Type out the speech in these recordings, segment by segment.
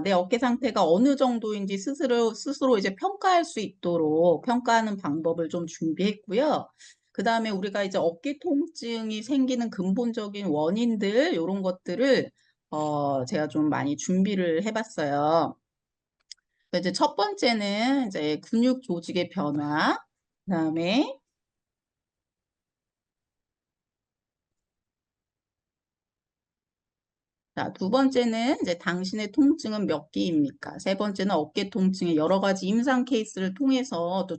내 어깨 상태가 어느 정도인지 스스로 이제 평가할 수 있도록 평가하는 방법을 좀 준비했고요. 그 다음에 우리가 이제 어깨 통증이 생기는 근본적인 원인들, 이런 것들을, 제가 좀 많이 준비를 해봤어요. 이제 첫 번째는 이제 근육 조직의 변화, 그 다음에 자, 두 번째는 이제 당신의 통증은 몇 개입니까? 세 번째는 어깨 통증의 여러 가지 임상 케이스를 통해서 또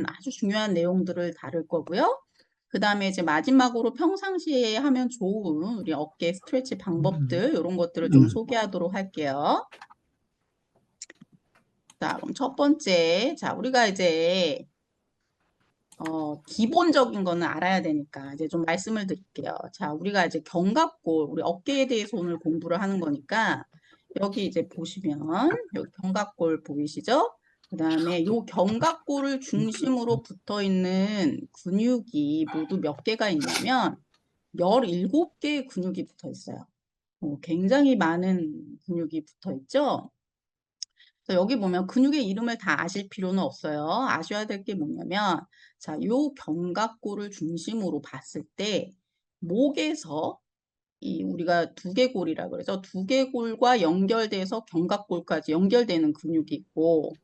아주 중요한 내용들을 다룰 거고요. 그 다음에 이제 마지막으로 평상시에 하면 좋은 우리 어깨 스트레치 방법들, 이런 것들을 좀 소개하도록 할게요. 자, 그럼 첫 번째. 자, 우리가 이제 기본적인 거는 알아야 되니까 이제 좀 말씀을 드릴게요. 자, 우리가 이제 견갑골, 우리 어깨에 대해서 오늘 공부를 하는 거니까 여기 이제 보시면 여기 견갑골 보이시죠? 그 다음에 요 견갑골을 중심으로 붙어 있는 근육이 모두 몇 개가 있냐면 17개의 근육이 붙어 있어요. 굉장히 많은 근육이 붙어 있죠? 그래서 여기 보면 근육의 이름을 다 아실 필요는 없어요. 아셔야 될 게 뭐냐면, 자, 요 견갑골을 중심으로 봤을 때, 목에서 우리가 두개골이라 그래서 두개골과 연결돼서 견갑골까지 연결되는 근육이 있고,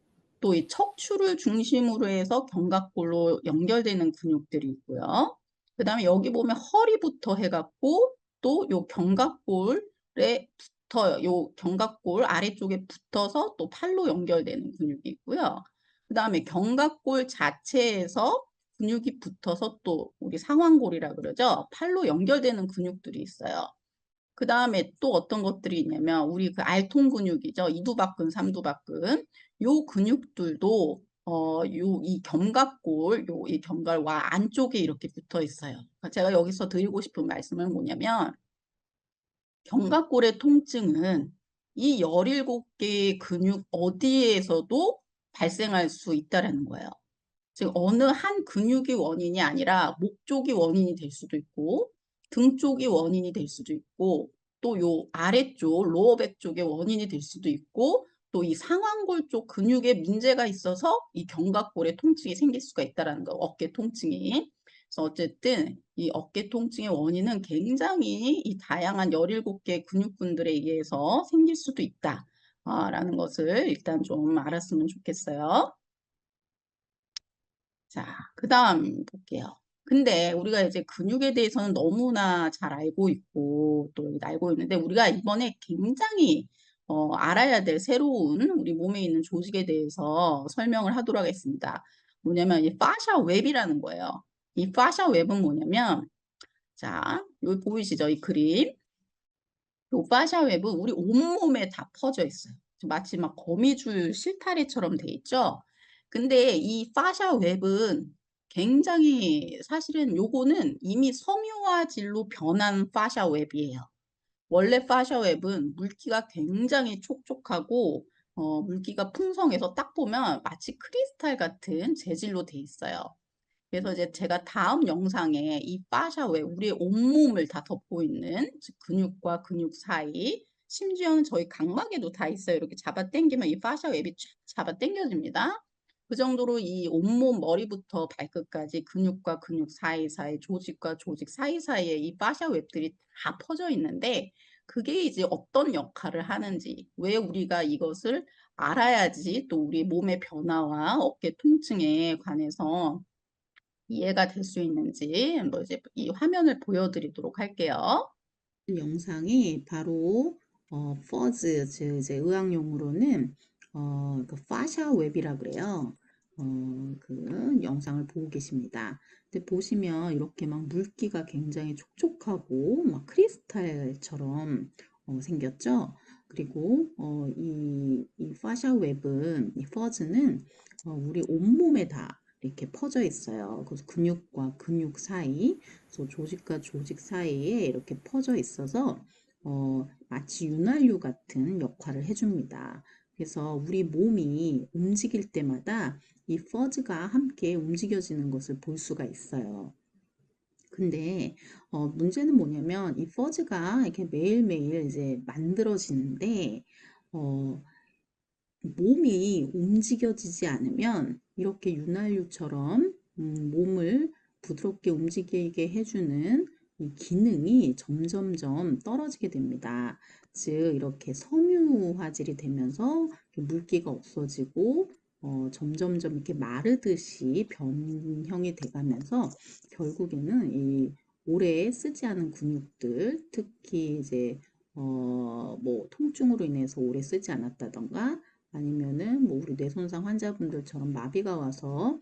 또 이 척추를 중심으로 해서 견갑골로 연결되는 근육들이 있고요. 그 다음에 여기 보면 허리부터 해갖고, 또 요 견갑골에 붙어요. 요 견갑골 아래쪽에 붙어서 또 팔로 연결되는 근육이 있고요. 그 다음에 견갑골 자체에서 근육이 붙어서 또 우리 상완골이라 그러죠. 팔로 연결되는 근육들이 있어요. 그 다음에 또 어떤 것들이 있냐면 우리 그 알통 근육이죠. 이두박근, 삼두박근. 요 근육들도 이 견갑골, 이 견갑과 안쪽에 이렇게 붙어 있어요. 제가 여기서 드리고 싶은 말씀은 뭐냐면 견갑골의 통증은 이 17개의 근육 어디에서도 발생할 수 있다라는 거예요. 즉 어느 한 근육이 원인이 아니라 목 쪽이 원인이 될 수도 있고 등 쪽이 원인이 될 수도 있고 또 요 아래쪽 로어백 쪽의 원인이 될 수도 있고 또 이 상완골 쪽 근육에 문제가 있어서 이 견갑골에 통증이 생길 수가 있다라는 거, 어깨 통증이. 그래서 어쨌든 이 어깨 통증의 원인은 굉장히 이 다양한 17개 근육군들에 의해서 생길 수도 있다. 라는 것을 일단 좀 알았으면 좋겠어요. 자, 그 다음 볼게요. 근데 우리가 이제 근육에 대해서는 너무나 잘 알고 있고 또 알고 있는데 우리가 이번에 굉장히 알아야 될 새로운 우리 몸에 있는 조직에 대해서 설명을 하도록 하겠습니다. 뭐냐면 이 파샤 웹이라는 거예요. 이 파샤 웹은 뭐냐면 자, 여기 보이시죠? 이 그림. 이 파샤 웹은 우리 온몸에 다 퍼져 있어요. 마치 막 거미줄 실타래처럼 돼 있죠? 근데 이 파샤 웹은 굉장히 사실은 요거는 이미 섬유화질로 변한 파샤 웹이에요. 원래 파샤 웹은 물기가 굉장히 촉촉하고 물기가 풍성해서 딱 보면 마치 크리스탈 같은 재질로 돼 있어요. 그래서 이제 제가 다음 영상에 이 파샤 웹, 우리의 온몸을 다 덮고 있는 즉 근육과 근육 사이, 심지어는 저희 각막에도 다 있어요. 이렇게 잡아당기면 이 파샤 웹이 쫙 잡아당겨집니다. 그 정도로 이 온몸 머리부터 발끝까지 근육과 근육 사이사이, 조직과 조직 사이사이에 이 파샤 웹들이 다 퍼져 있는데 그게 이제 어떤 역할을 하는지, 왜 우리가 이것을 알아야지 또 우리 몸의 변화와 어깨 통증에 관해서 이해가 될 수 있는지 뭐 이제 이 화면을 보여드리도록 할게요. 영상이 바로 퍼즈, 즉 이제 의학용으로는 그 파샤 웹이라 그래요. 그 영상을 보고 계십니다. 근데 보시면 이렇게 막 물기가 굉장히 촉촉하고 막 크리스탈처럼 생겼죠. 그리고 이 파샤 웹은 이 퍼즈는 우리 온몸에 다 이렇게 퍼져 있어요. 그래서 근육과 근육 사이, 그래서 조직과 조직 사이에 이렇게 퍼져 있어서 마치 윤활유 같은 역할을 해줍니다. 그래서 우리 몸이 움직일 때마다 이 퍼즈가 함께 움직여지는 것을 볼 수가 있어요. 근데 문제는 뭐냐면 이 퍼즈가 이렇게 매일매일 이제 만들어지는데 어, 몸이 움직여지지 않으면 이렇게 윤활유처럼 몸을 부드럽게 움직이게 해주는 이 기능이 점점점 떨어지게 됩니다. 즉 이렇게 섬유 화질이 되면서 물기가 없어지고 점점점 이렇게 마르듯이 변형이 돼가면서 결국에는 이 오래 쓰지 않은 근육들, 특히 이제 뭐 통증으로 인해서 오래 쓰지 않았다던가 아니면은 뭐 우리 뇌손상 환자분들처럼 마비가 와서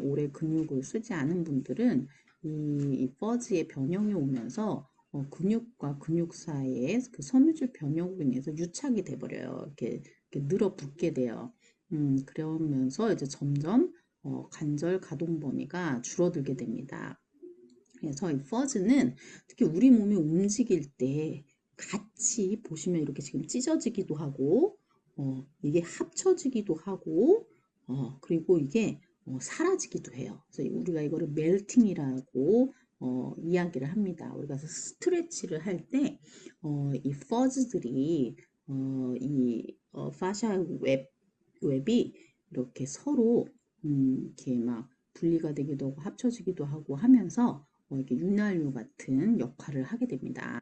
오래 근육을 쓰지 않은 분들은 이 퍼즈의 변형이 오면서 근육과 근육 사이에 그 섬유질 변형으로 인해서 유착이 돼버려요. 이렇게 늘어붙게 돼요. 그러면서 이제 점점 관절 가동 범위가 줄어들게 됩니다. 그래서 이 퍼즈는 특히 우리 몸이 움직일 때 같이 보시면 이렇게 지금 찢어지기도 하고, 이게 합쳐지기도 하고, 그리고 이게 사라지기도 해요. 그래서 우리가 이거를 멜팅이라고 이야기를 합니다. 우리가 스트레치를 할 때, 이 퍼즈들이, 파샤 웹이 이렇게 서로, 이렇게 막 분리가 되기도 하고 합쳐지기도 하고 하면서 이렇게 윤활유 같은 역할을 하게 됩니다.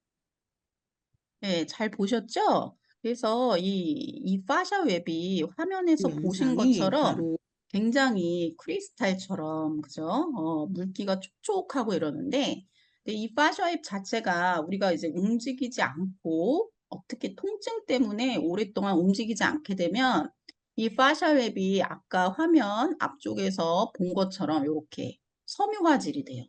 네, 잘 보셨죠? 그래서 이 파샤 웹이 화면에서 보신 영상이 것처럼 바로 굉장히 크리스탈처럼, 그죠? 물기가 촉촉하고 이러는데, 근데 이 파샤 웹 자체가 우리가 이제 움직이지 않고, 특히 통증 때문에 오랫동안 움직이지 않게 되면, 이 파샤 웹이 아까 화면 앞쪽에서 본 것처럼 이렇게 섬유화질이 돼요.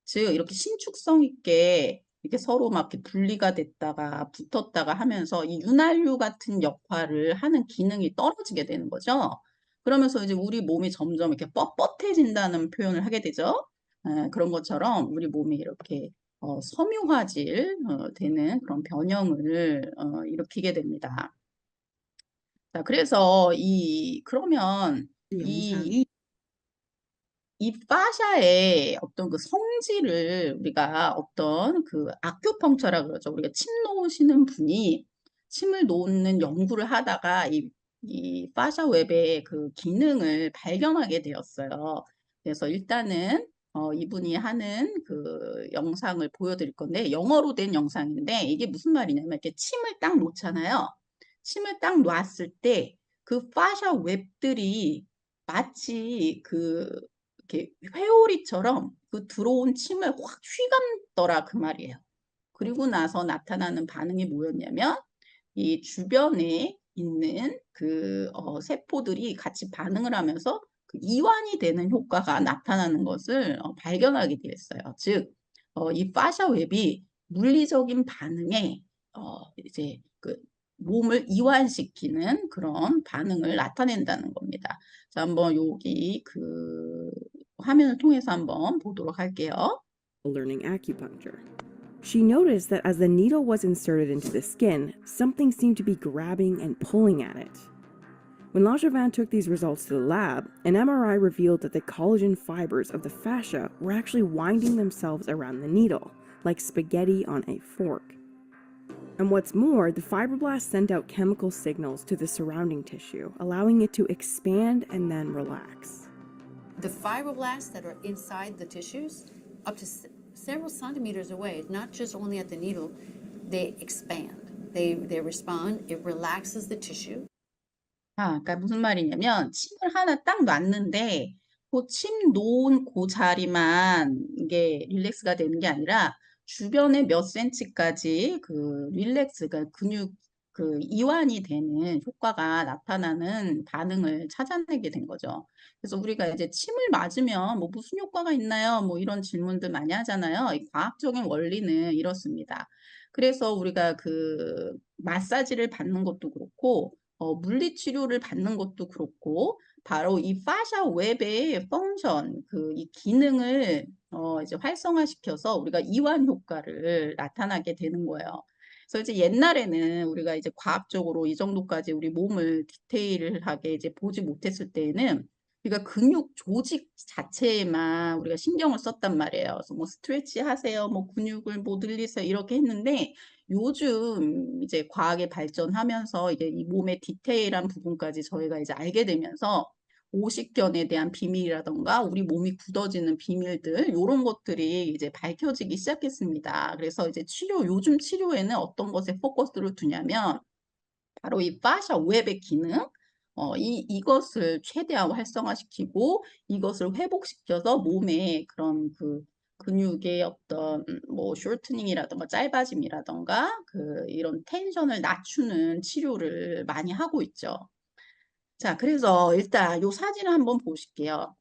즉 이렇게 신축성 있게 이렇게 서로 막 이렇게 분리가 됐다가 붙었다가 하면서 이 윤활유 같은 역할을 하는 기능이 떨어지게 되는 거죠. 그러면서 이제 우리 몸이 점점 이렇게 뻣뻣해진다는 표현을 하게 되죠. 그런 것처럼 우리 몸이 이렇게 섬유화질 되는 그런 변형을 일으키게 됩니다. 자, 그래서 그러면 이 영상이 이 파샤의 어떤 그 성질을 우리가 어떤 그 아큐펑처라 그러죠. 우리가 침 놓으시는 분이 침을 놓는 연구를 하다가 이 파샤 웹의 그 기능을 발견하게 되었어요. 그래서 일단은 이분이 하는 그 영상을 보여드릴 건데 영어로 된 영상인데 이게 무슨 말이냐면 이렇게 침을 딱 놓잖아요. 침을 딱 놨을 때 그 파샤 웹들이 마치 이렇게 회오리처럼 그 들어온 침을 확 휘감더라 그 말이에요. 그리고 나서 나타나는 반응이 뭐였냐면 이 주변에 있는 그 세포들이 같이 반응을 하면서 그 이완이 되는 효과가 나타나는 것을 발견하게 되었어요. 즉, 이 파샤 웹이 물리적인 반응에 이제 그 몸을 이완시키는 그런 반응을 나타낸다는 겁니다. 자, 한번 여기 그 화면을 통해서 한번 보도록 할게요. Learning acupuncture. She noticed that as the needle was inserted into the skin, something seemed to be grabbing and pulling at it. When Langevin took these results to the lab, an MRI revealed that the collagen fibers of the fascia were actually winding themselves around the needle, like spaghetti on a fork. And what's more, the fibroblasts sent out chemical signals to the surrounding tissue, allowing it to expand and then relax. The fibroblasts that are inside the tissues, up to several centimeters away, not just only at the needle, they expand. They respond, it relaxes the tissue. 그러니까 무슨 말이냐면 침을 하나 딱 놨는데 그 침 놓은 그 자리만 이게 릴렉스가 되는 게 아니라 주변에 몇 센치까지 그 릴렉스가 근육 그 이완이 되는 효과가 나타나는 반응을 찾아내게 된 거죠. 그래서 우리가 이제 침을 맞으면 뭐 무슨 효과가 있나요? 뭐 이런 질문들 많이 하잖아요. 이 과학적인 원리는 이렇습니다. 그래서 우리가 그 마사지를 받는 것도 그렇고 물리치료를 받는 것도 그렇고 바로 이 파샤 웹의 펑션, 이 기능을 이제 활성화시켜서 우리가 이완 효과를 나타나게 되는 거예요. 그래서 이제 옛날에는 우리가 이제 과학적으로 이 정도까지 우리 몸을 디테일하게 이제 보지 못했을 때에는 그러니까 근육 조직 자체에만 우리가 신경을 썼단 말이에요. 그래서 뭐 스트레치 하세요, 뭐 근육을 뭐 늘리세요 이렇게 했는데 요즘 이제 과학이 발전하면서 이게 이 몸의 디테일한 부분까지 저희가 이제 알게 되면서 오십견에 대한 비밀이라던가 우리 몸이 굳어지는 비밀들 요런 것들이 이제 밝혀지기 시작했습니다. 그래서 이제 요즘 치료에는 어떤 것에 포커스를 두냐면 바로 이 파샤 웹의 기능, 이것을 최대한 활성화시키고 이것을 회복시켜서 몸에 그런 그 근육의 어떤 뭐 쇼트닝이라던가 짧아짐이라던가 이런 텐션을 낮추는 치료를 많이 하고 있죠. 자, 그래서 일단 요 사진을 한번 보실게요.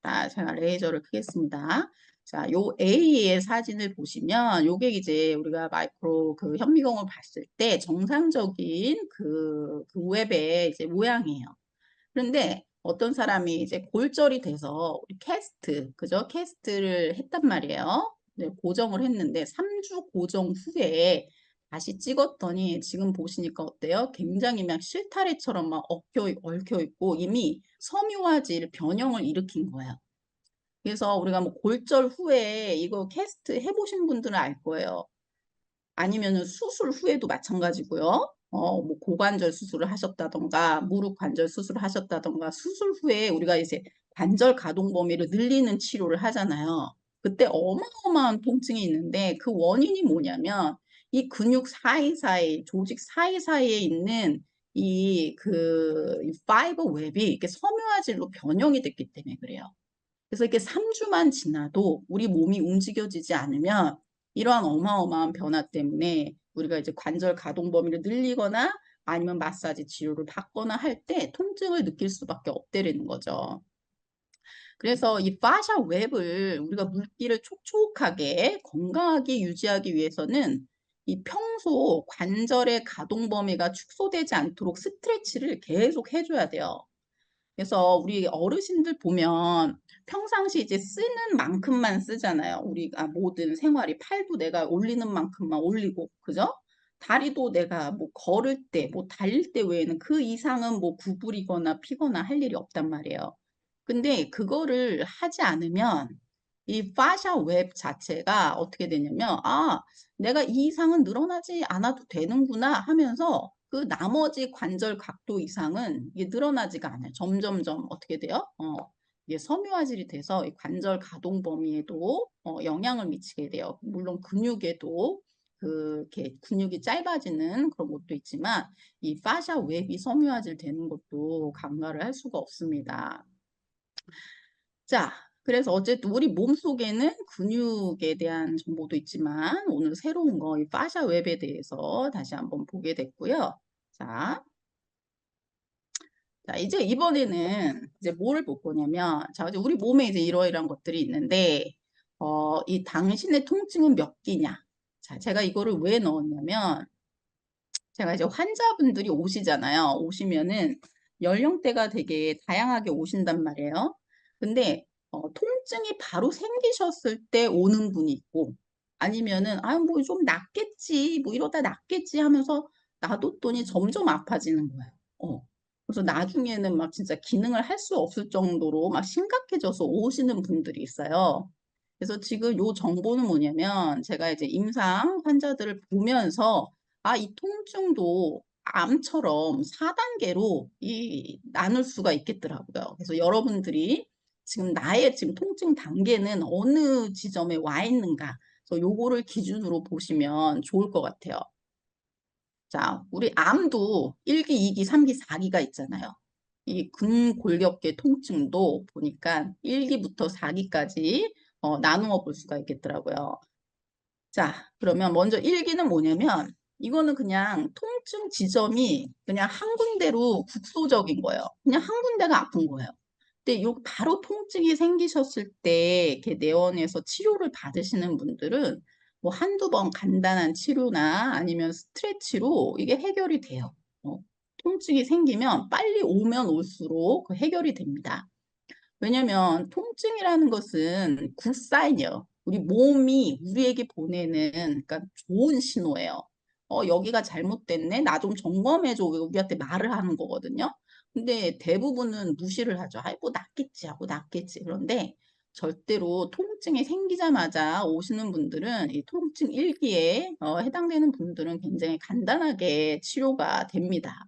자, 제가 레이저를 끄겠습니다. 자, 요 A의 사진을 보시면 요게 이제 우리가 마이크로 현미경을 봤을 때 정상적인 웹의 이제 모양이에요. 그런데 어떤 사람이 이제 골절이 돼서 우리 그죠? 캐스트를 했단 말이에요. 네, 고정을 했는데 3주 고정 후에 다시 찍었더니 지금 보시니까 어때요? 굉장히 막 실타래처럼 막 얽혀 있고 이미 섬유화질 변형을 일으킨 거예요. 그래서 우리가 뭐 골절 후에 이거 캐스트 해보신 분들은 알 거예요. 아니면은 수술 후에도 마찬가지고요. 뭐 고관절 수술을 하셨다던가 무릎 관절 수술을 하셨다던가 수술 후에 우리가 이제 관절 가동 범위를 늘리는 치료를 하잖아요. 그때 어마어마한 통증이 있는데 그 원인이 뭐냐면 이 근육 사이사이 조직 사이사이에 있는 이 파이버 웹이 이렇게 섬유화질로 변형이 됐기 때문에 그래요. 그래서 이렇게 3주만 지나도 우리 몸이 움직여지지 않으면 이러한 어마어마한 변화 때문에 우리가 이제 관절 가동 범위를 늘리거나 아니면 마사지 치료를 받거나 할 때 통증을 느낄 수밖에 없다는 거죠. 그래서 이 파샤 웹을 우리가 물기를 촉촉하게 건강하게 유지하기 위해서는 이 평소 관절의 가동 범위가 축소되지 않도록 스트레치를 계속 해줘야 돼요. 그래서 우리 어르신들 보면 평상시 이제 쓰는 만큼만 쓰잖아요. 우리가 모든 생활이 팔도 내가 올리는 만큼만 올리고, 그죠? 다리도 내가 뭐 걸을 때, 뭐 달릴 때 외에는 그 이상은 뭐 구부리거나 피거나 할 일이 없단 말이에요. 근데 그거를 하지 않으면 이 파샤 웹 자체가 어떻게 되냐면, 내가 이 이상은 늘어나지 않아도 되는구나 하면서 그 나머지 관절 각도 이상은 이게 늘어나지가 않아요. 점점점 어떻게 돼요? 이게 섬유화질이 돼서 이 관절 가동 범위에도 영향을 미치게 돼요. 물론 근육에도 이렇게 근육이 짧아지는 그런 것도 있지만 이 파샤 웹이 섬유화질 되는 것도 간과를 할 수가 없습니다. 자, 그래서 어쨌든 우리 몸속에는 근육에 대한 정보도 있지만 오늘 새로운 거 이 파샤 웹에 대해서 다시 한번 보게 됐고요. 자, 이제 이번에는 이제 뭐를 볼 거냐면 자, 이제 우리 몸에 이제 이러이러한 것들이 있는데 이 당신의 통증은 몇 기냐? 자, 제가 이거를 왜 넣었냐면 제가 이제 환자분들이 오시잖아요. 오시면은 연령대가 되게 다양하게 오신단 말이에요. 근데 통증이 바로 생기셨을 때 오는 분이 있고 아니면은 뭐 좀 낫겠지 뭐 이러다 낫겠지 하면서 놔뒀더니 점점 아파지는 거예요. 그래서 나중에는 막 진짜 기능을 할 수 없을 정도로 막 심각해져서 오시는 분들이 있어요. 그래서 지금 요 정보는 뭐냐면 제가 이제 임상 환자들을 보면서 이 통증도 암처럼 4단계로 나눌 수가 있겠더라고요. 그래서 여러분들이 지금 나의 지금 통증 단계는 어느 지점에 와 있는가. 그래서 요거를 기준으로 보시면 좋을 것 같아요. 자, 우리 암도 1기, 2기, 3기, 4기가 있잖아요. 이 근골격계 통증도 보니까 1기부터 4기까지 나누어 볼 수가 있겠더라고요. 자, 그러면 먼저 1기는 뭐냐면 이거는 그냥 통증 지점이 그냥 한 군데로 국소적인 거예요. 그냥 한 군데가 아픈 거예요. 근데 바로 통증이 생기셨을 때 이렇게 내원해서 치료를 받으시는 분들은 뭐 한두 번 간단한 치료나 아니면 스트레치로 이게 해결이 돼요. 통증이 생기면 빨리 오면 올수록 해결이 됩니다. 왜냐면 통증이라는 것은 굿사인이에요. 우리 몸이 우리에게 보내는 그러니까 좋은 신호예요. 여기가 잘못됐네. 나 좀 점검해줘. 우리한테 말을 하는 거거든요. 근데 대부분은 무시를 하죠. 아이, 뭐 낫겠지 하고 낫겠지. 그런데 절대로 통증이 생기자마자 오시는 분들은 이 통증 일기에 해당되는 분들은 굉장히 간단하게 치료가 됩니다.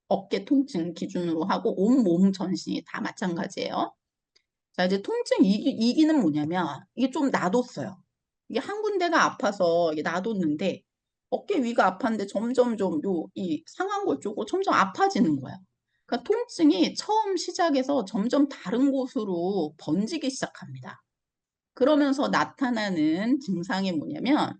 어깨 통증 기준으로 하고 온몸 전신이 다 마찬가지예요. 자, 이제 통증 이기는 뭐냐면 이게 좀 놔뒀어요. 이게 한 군데가 아파서 이게 놔뒀는데 어깨 위가 아팠는데 점점 이 상한 곳 쪽으로 점점 아파지는 거예요. 그러니까 통증이 처음 시작해서 점점 다른 곳으로 번지기 시작합니다. 그러면서 나타나는 증상이 뭐냐면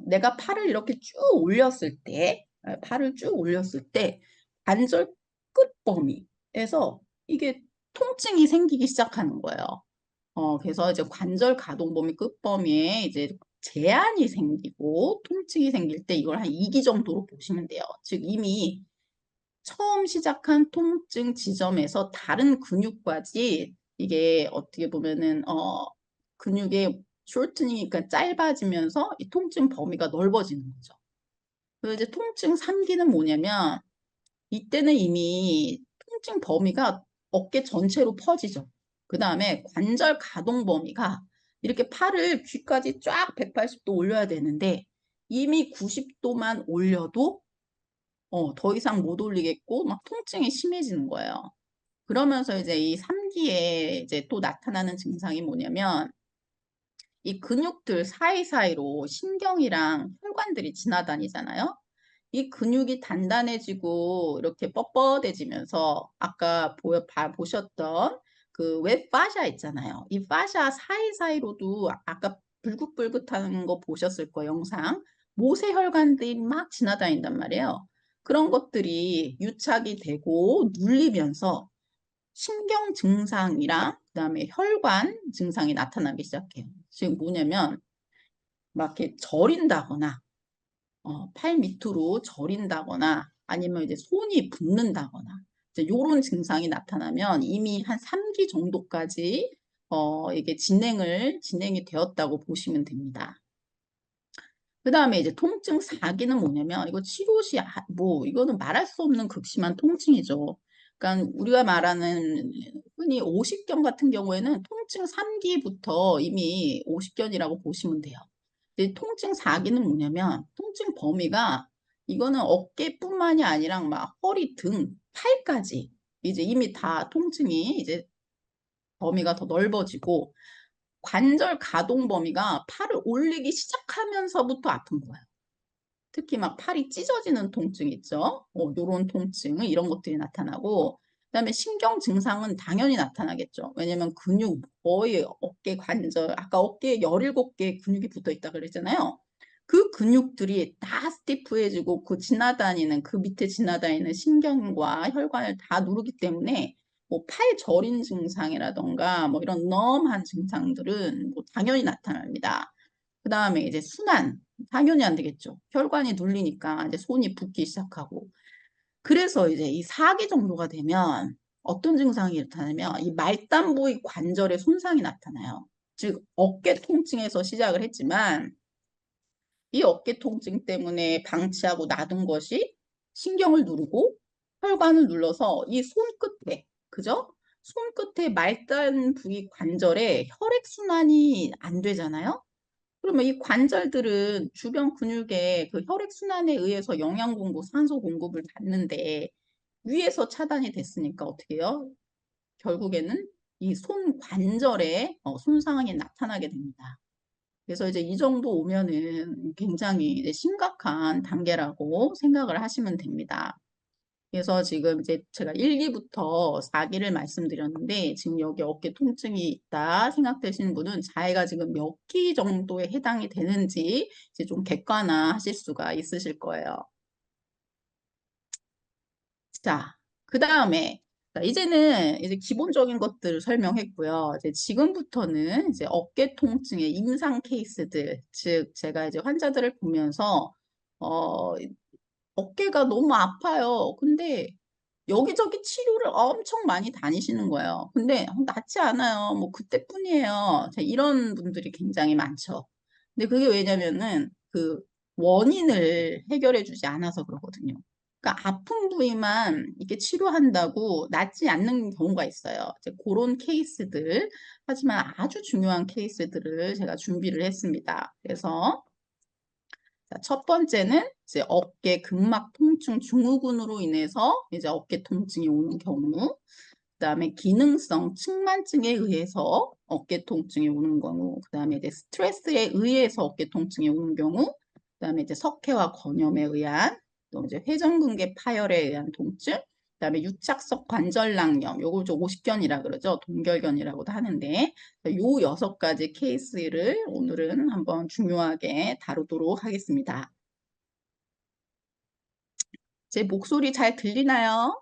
내가 팔을 이렇게 쭉 올렸을 때, 팔을 쭉 올렸을 때 관절 끝범위에서 이게 통증이 생기기 시작하는 거예요. 그래서 이제 관절 가동 범위 끝범위에 이제 제한이 생기고 통증이 생길 때 이걸 한 2기 정도로 보시면 돼요. 즉 이미 처음 시작한 통증 지점에서 다른 근육까지 이게 어떻게 보면은 근육의 쇼트닝이 그러니까 짧아지면서 이 통증 범위가 넓어지는 거죠. 그리고 이제 통증 3기는 뭐냐면 이때는 이미 통증 범위가 어깨 전체로 퍼지죠. 그 다음에 관절 가동 범위가 이렇게 팔을 귀까지 쫙 180도 올려야 되는데 이미 90도만 올려도 더 이상 못 올리겠고 막 통증이 심해지는 거예요. 그러면서 이제 이 3기에 이제 또 나타나는 증상이 뭐냐면 이 근육들 사이사이로 신경이랑 혈관들이 지나다니잖아요. 이 근육이 단단해지고 이렇게 뻣뻣해지면서 아까 보셨던 그 웹 파샤 있잖아요. 이 파샤 사이사이로도 아까 불긋불긋하는 거 보셨을 거예요, 영상. 모세혈관들이 막 지나다닌단 말이에요. 그런 것들이 유착이 되고 눌리면서 신경 증상이랑 그다음에 혈관 증상이 나타나기 시작해요. 지금 뭐냐면 막 이렇게 저린다거나 팔 밑으로 저린다거나 아니면 이제 손이 붓는다거나 이제 이런 증상이 나타나면 이미 한 3기 정도까지 이게 진행이 되었다고 보시면 됩니다. 그 다음에 이제 통증 4기는 뭐냐면 이거 치료 시 뭐 이거는 말할 수 없는 극심한 통증이죠. 그러니까 우리가 말하는 흔히 오십견 같은 경우에는 통증 3기부터 이미 오십견이라고 보시면 돼요. 통증 4기는 뭐냐면 통증 범위가 이거는 어깨뿐만이 아니라 막 허리, 등, 팔까지 이제 이미 다 통증이 이제 범위가 더 넓어지고 관절 가동 범위가 팔을 올리기 시작하면서부터 아픈 거예요. 특히 막 팔이 찢어지는 통증 있죠. 요런 통증 이런 것들이 나타나고 그다음에 신경 증상은 당연히 나타나겠죠. 왜냐면 근육 거의 어깨 관절 아까 어깨에 17개 근육이 붙어 있다 그랬잖아요. 그 근육들이 다 스티프해지고 그 밑에 지나다니는 신경과 혈관을 다 누르기 때문에 뭐 팔 저린 증상이라던가 뭐 이런 넘한 증상들은 뭐 당연히 나타납니다. 그 다음에 이제 순환 당연히 안 되겠죠. 혈관이 눌리니까 이제 손이 붓기 시작하고. 그래서 이제 이 4기 정도가 되면 어떤 증상이 나타나면 이 말단 부위 관절에 손상이 나타나요. 즉 어깨 통증에서 시작을 했지만 이 어깨 통증 때문에 방치하고 놔둔 것이 신경을 누르고 혈관을 눌러서 이 손끝에 그죠? 손끝에 말단 부위 관절에 혈액순환이 안 되잖아요. 그러면 이 관절들은 주변 근육에 그 혈액순환에 의해서 영양 공급, 산소 공급을 받는데 위에서 차단이 됐으니까 어떻게 해요? 결국에는 이 손 관절에 손상이 나타나게 됩니다. 그래서 이제 이 정도 오면은 굉장히 이제 심각한 단계라고 생각을 하시면 됩니다. 그래서 지금 이제 제가 1기부터 4기를 말씀드렸는데 지금 여기 어깨 통증이 있다 생각되시는 분은 자해가 지금 몇 기 정도에 해당이 되는지 이제 좀 객관화하실 수가 있으실 거예요. 자, 그 다음에 이제는 이제 기본적인 것들을 설명했고요. 이제 지금부터는 이제 어깨 통증의 임상 케이스들, 즉 제가 이제 환자들을 보면서 어, 어깨가 너무 아파요. 근데 여기저기 치료를 엄청 많이 다니시는 거예요. 근데 낫지 않아요. 뭐 그때뿐이에요. 이런 분들이 굉장히 많죠. 근데 그게 왜냐면은 그 원인을 해결해 주지 않아서 그러거든요. 그러니까 아픈 부위만 이렇게 치료한다고 낫지 않는 경우가 있어요. 이제 그런 케이스들, 하지만 아주 중요한 케이스들을 제가 준비를 했습니다. 그래서 자, 첫 번째는 이제 어깨 근막 통증 증후군으로 인해서 이제 어깨 통증이 오는 경우, 그다음에 기능성 측만증에 의해서 어깨 통증이 오는 경우, 그다음에 이제 스트레스에 의해서 어깨 통증이 오는 경우, 그다음에 이제 석회와 건염에 의한, 또 이제 회전근개 파열에 의한 통증, 그다음에 유착성 관절낭염, 요걸 좀 오십견이라 그러죠. 동결견이라고도 하는데, 요 6가지 케이스를 오늘은 한번 중요하게 다루도록 하겠습니다. 제 목소리 잘 들리나요?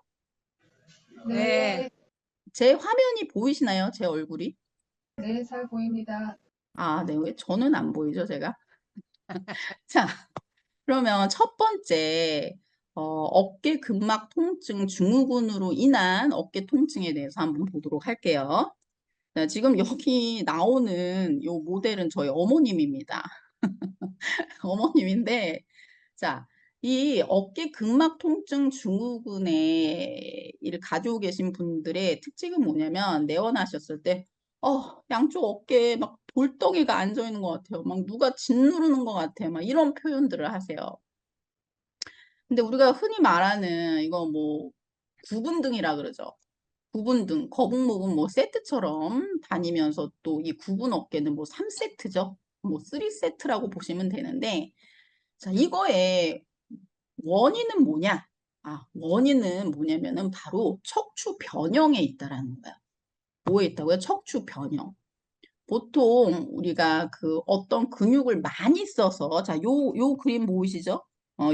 네, 제 화면이 보이시나요? 제 얼굴이? 네, 잘 보입니다. 아, 네. 왜 저는 안 보이죠, 제가? 자, 그러면 첫 번째, 어깨 근막 통증 증후군으로 인한 어깨 통증에 대해서 한번 보도록 할게요. 자, 지금 여기 나오는 요 모델은 저희 어머님입니다. 어머님인데, 자, 이 어깨 근막 통증 증후군에 이를 가지고 계신 분들의 특징은 뭐냐면, 내원하셨을 때, 양쪽 어깨에 막 돌덩이가 앉아 있는 것 같아요. 막 누가 짓누르는 것 같아요. 막 이런 표현들을 하세요. 근데 우리가 흔히 말하는 이거 뭐 구분등이라 그러죠. 구분등, 거북목은 뭐 세트처럼 다니면서 또 이 구분 어깨는 뭐 3세트죠. 뭐 3세트라고 보시면 되는데, 자, 이거의 원인은 뭐냐? 원인은 뭐냐면은 바로 척추 변형에 있다라는 거야. 뭐에 있다고요? 척추 변형. 보통 우리가 그 어떤 근육을 많이 써서, 자, 요 그림 보이시죠?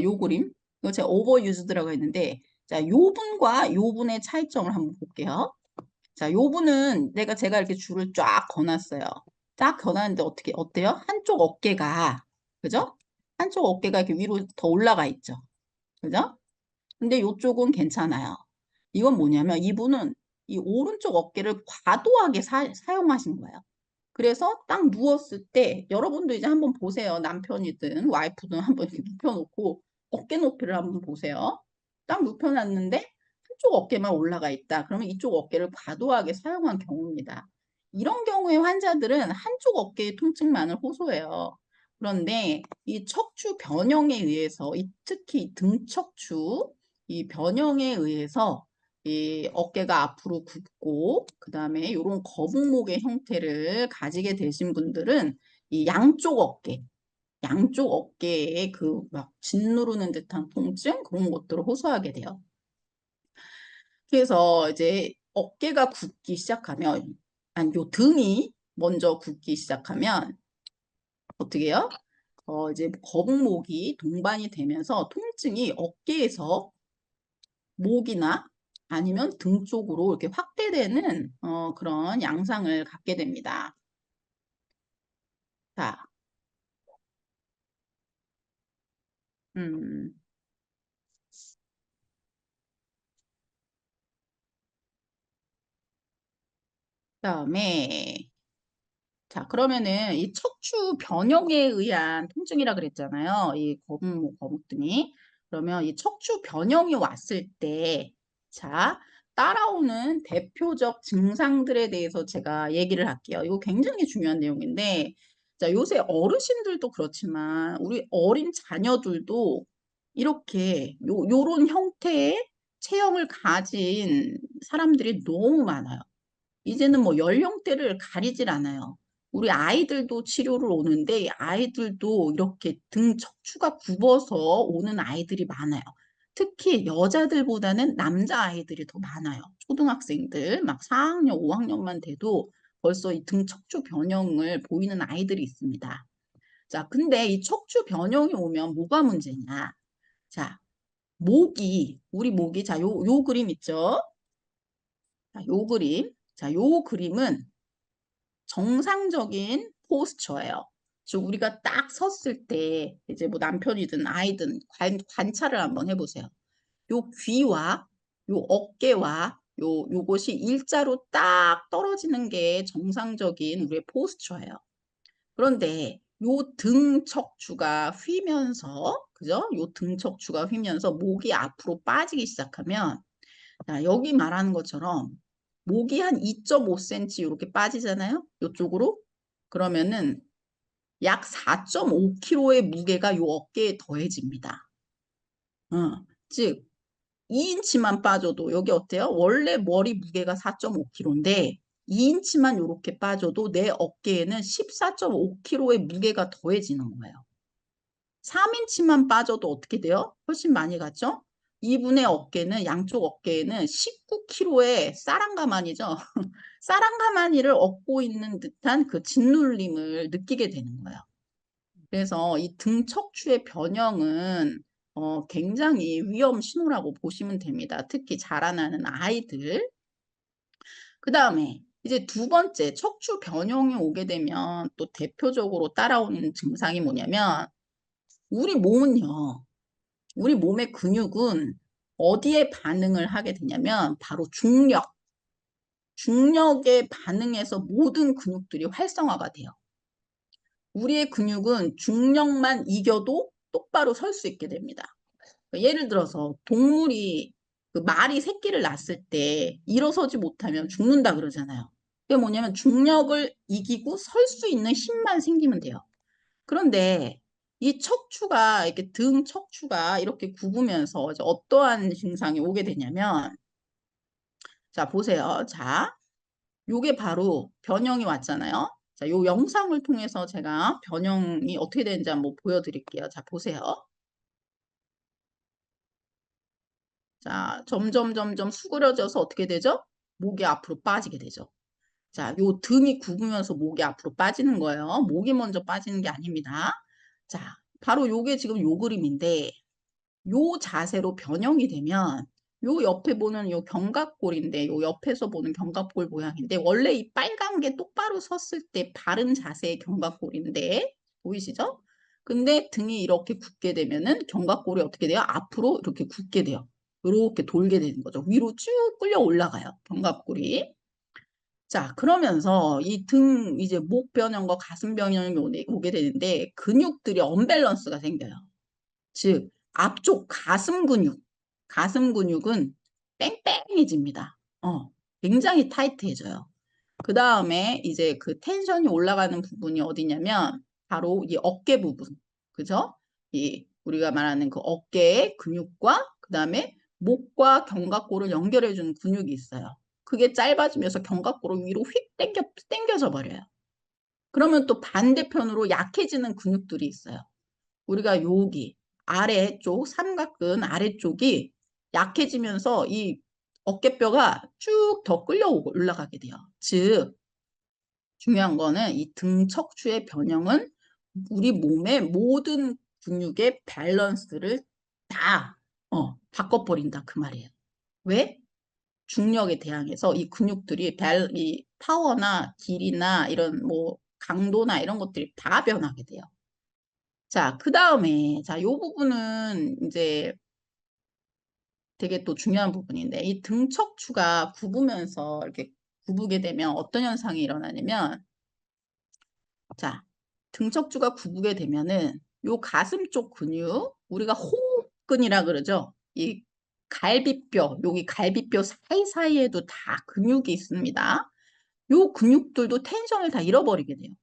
요 그림. 이거 제가 오버유즈드라고 했는데, 자, 요 분과 요 분의 차이점을 한번 볼게요. 자, 요 분은 제가 이렇게 줄을 쫙 거놨어요. 쫙 거놨는데 어때요? 한쪽 어깨가, 그죠? 한쪽 어깨가 이렇게 위로 더 올라가 있죠. 그죠? 근데 요쪽은 괜찮아요. 이건 뭐냐면 이분은 이 오른쪽 어깨를 과도하게 사용하신 거예요. 그래서 딱 누웠을 때 여러분도 이제 한번 보세요. 남편이든 와이프든 한번 이렇게 눕혀놓고 어깨 높이를 한번 보세요. 딱 눕혀놨는데 한쪽 어깨만 올라가 있다. 그러면 이쪽 어깨를 과도하게 사용한 경우입니다. 이런 경우에 환자들은 한쪽 어깨의 통증만을 호소해요. 그런데 이 척추 변형에 의해서, 특히 등 척추 이 변형에 의해서 이 어깨가 앞으로 굽고 그다음에 이런 거북목의 형태를 가지게 되신 분들은 이 양쪽 어깨에 그 막 짓누르는 듯한 통증 그런 것들을 호소하게 돼요. 그래서 이제 어깨가 굽기 시작하면, 아니 요 등이 먼저 굽기 시작하면 어떻게 해요? 이제 거북목이 동반이 되면서 통증이 어깨에서 목이나 아니면 등 쪽으로 이렇게 확대되는 그런 양상을 갖게 됩니다. 자, 음, 그다음에 자, 그러면은 이 척추 변형에 의한 통증이라 그랬잖아요. 이 거북등이. 그러면 이 척추 변형이 왔을 때, 자, 따라오는 대표적 증상들에 대해서 제가 얘기를 할게요. 이거 굉장히 중요한 내용인데, 자, 요새 어르신들도 그렇지만, 우리 어린 자녀들도 이렇게 요런 형태의 체형을 가진 사람들이 너무 많아요. 이제는 뭐 연령대를 가리질 않아요. 우리 아이들도 치료를 오는데 아이들도 이렇게 등 척추가 굽어서 오는 아이들이 많아요. 특히 여자들보다는 남자 아이들이 더 많아요. 초등학생들 막 4학년, 5학년만 돼도 벌써 이 등 척추 변형을 보이는 아이들이 있습니다. 자, 근데 이 척추 변형이 오면 뭐가 문제냐? 자, 우리 목이, 자, 요 그림 있죠? 자, 요 그림. 자, 요 그림은 정상적인 포스처예요. 즉 우리가 딱 섰을 때 이제 뭐 남편이든 아이든 관찰을 한번 해보세요. 요 귀와 요 어깨와 요것이 일자로 딱 떨어지는 게 정상적인 우리의 포스처예요. 그런데 요 등 척추가 휘면서 그죠? 요 등 척추가 휘면서 목이 앞으로 빠지기 시작하면, 자, 여기 말하는 것처럼 목이 한 2.5cm 이렇게 빠지잖아요. 이쪽으로. 그러면은 약 4.5kg의 무게가 요 어깨에 더해집니다. 즉 2인치만 빠져도 여기 어때요? 원래 머리 무게가 4.5kg인데 2인치만 이렇게 빠져도 내 어깨에는 14.5kg의 무게가 더해지는 거예요. 3인치만 빠져도 어떻게 돼요? 훨씬 많이 갔죠? 이분의 어깨는, 양쪽 어깨에는 19kg의 사랑가마니죠. 사랑가마니를 얻고 있는 듯한 그 짓눌림을 느끼게 되는 거예요. 그래서 이 등 척추의 변형은 굉장히 위험 신호라고 보시면 됩니다. 특히 자라나는 아이들. 그 다음에 이제 두 번째 척추 변형이 오게 되면 또 대표적으로 따라오는 증상이 뭐냐면 우리 몸은요. 우리 몸의 근육은 어디에 반응을 하게 되냐면 바로 중력. 중력에 반응해서 모든 근육들이 활성화가 돼요. 우리의 근육은 중력만 이겨도 똑바로 설 수 있게 됩니다. 예를 들어서 동물이 그 말이 새끼를 낳았을 때 일어서지 못하면 죽는다 그러잖아요. 그게 뭐냐면 중력을 이기고 설 수 있는 힘만 생기면 돼요. 그런데 이 척추가 이렇게 등 척추가 이렇게 굽으면서 이제 어떠한 증상이 오게 되냐면 자 보세요. 자 요게 바로 변형이 왔잖아요. 자, 요 영상을 통해서 제가 변형이 어떻게 되는지 한번 보여드릴게요. 자, 보세요. 자, 점점 수그러져서 어떻게 되죠? 목이 앞으로 빠지게 되죠. 자, 요 등이 굽으면서 목이 앞으로 빠지는 거예요. 목이 먼저 빠지는 게 아닙니다. 자, 바로 요게 지금 요 그림인데 요 자세로 변형이 되면 요 옆에 보는 요 견갑골인데 요 옆에서 보는 견갑골 모양인데 원래 이 빨간 게 똑바로 섰을 때 바른 자세의 견갑골인데 보이시죠? 근데 등이 이렇게 굳게 되면은 견갑골이 어떻게 돼요? 앞으로 이렇게 굳게 돼요. 이렇게 돌게 되는 거죠. 위로 쭉 끌려 올라가요. 견갑골이. 자, 그러면서 이 등 이제 목 변형과 가슴 변형이 오게 되는데 근육들이 언밸런스가 생겨요. 즉 앞쪽 가슴 근육은 뺑뺑해집니다. 굉장히 타이트해져요. 그 다음에 이제 그 텐션이 올라가는 부분이 어디냐면 바로 이 어깨 부분, 그죠? 이 우리가 말하는 그 어깨의 근육과 그 다음에 목과 견갑골을 연결해주는 근육이 있어요. 그게 짧아지면서 견갑골을 위로 휙 당겨져 버려요. 그러면 또 반대편으로 약해지는 근육들이 있어요. 우리가 여기 아래쪽 삼각근 아래쪽이 약해지면서 이 어깨뼈가 쭉 더 끌려 올라가게 돼요. 즉 중요한 거는 이 등 척추의 변형은 우리 몸의 모든 근육의 밸런스를 다 바꿔버린다 그 말이에요. 왜? 중력에 대항해서 이 근육들이 이 파워나 길이나 이런 뭐 강도나 이런 것들이 다 변하게 돼요. 자, 그 다음에, 자, 요 부분은 이제 되게 또 중요한 부분인데, 이 등 척추가 굽으면서 이렇게 굽게 되면 어떤 현상이 일어나냐면, 자, 등 척추가 굽게 되면은 요 가슴 쪽 근육, 우리가 호흡근이라 그러죠? 이 갈비뼈, 여기 갈비뼈 사이사이에도 다 근육이 있습니다. 요 근육들도 텐션을 다 잃어버리게 돼요.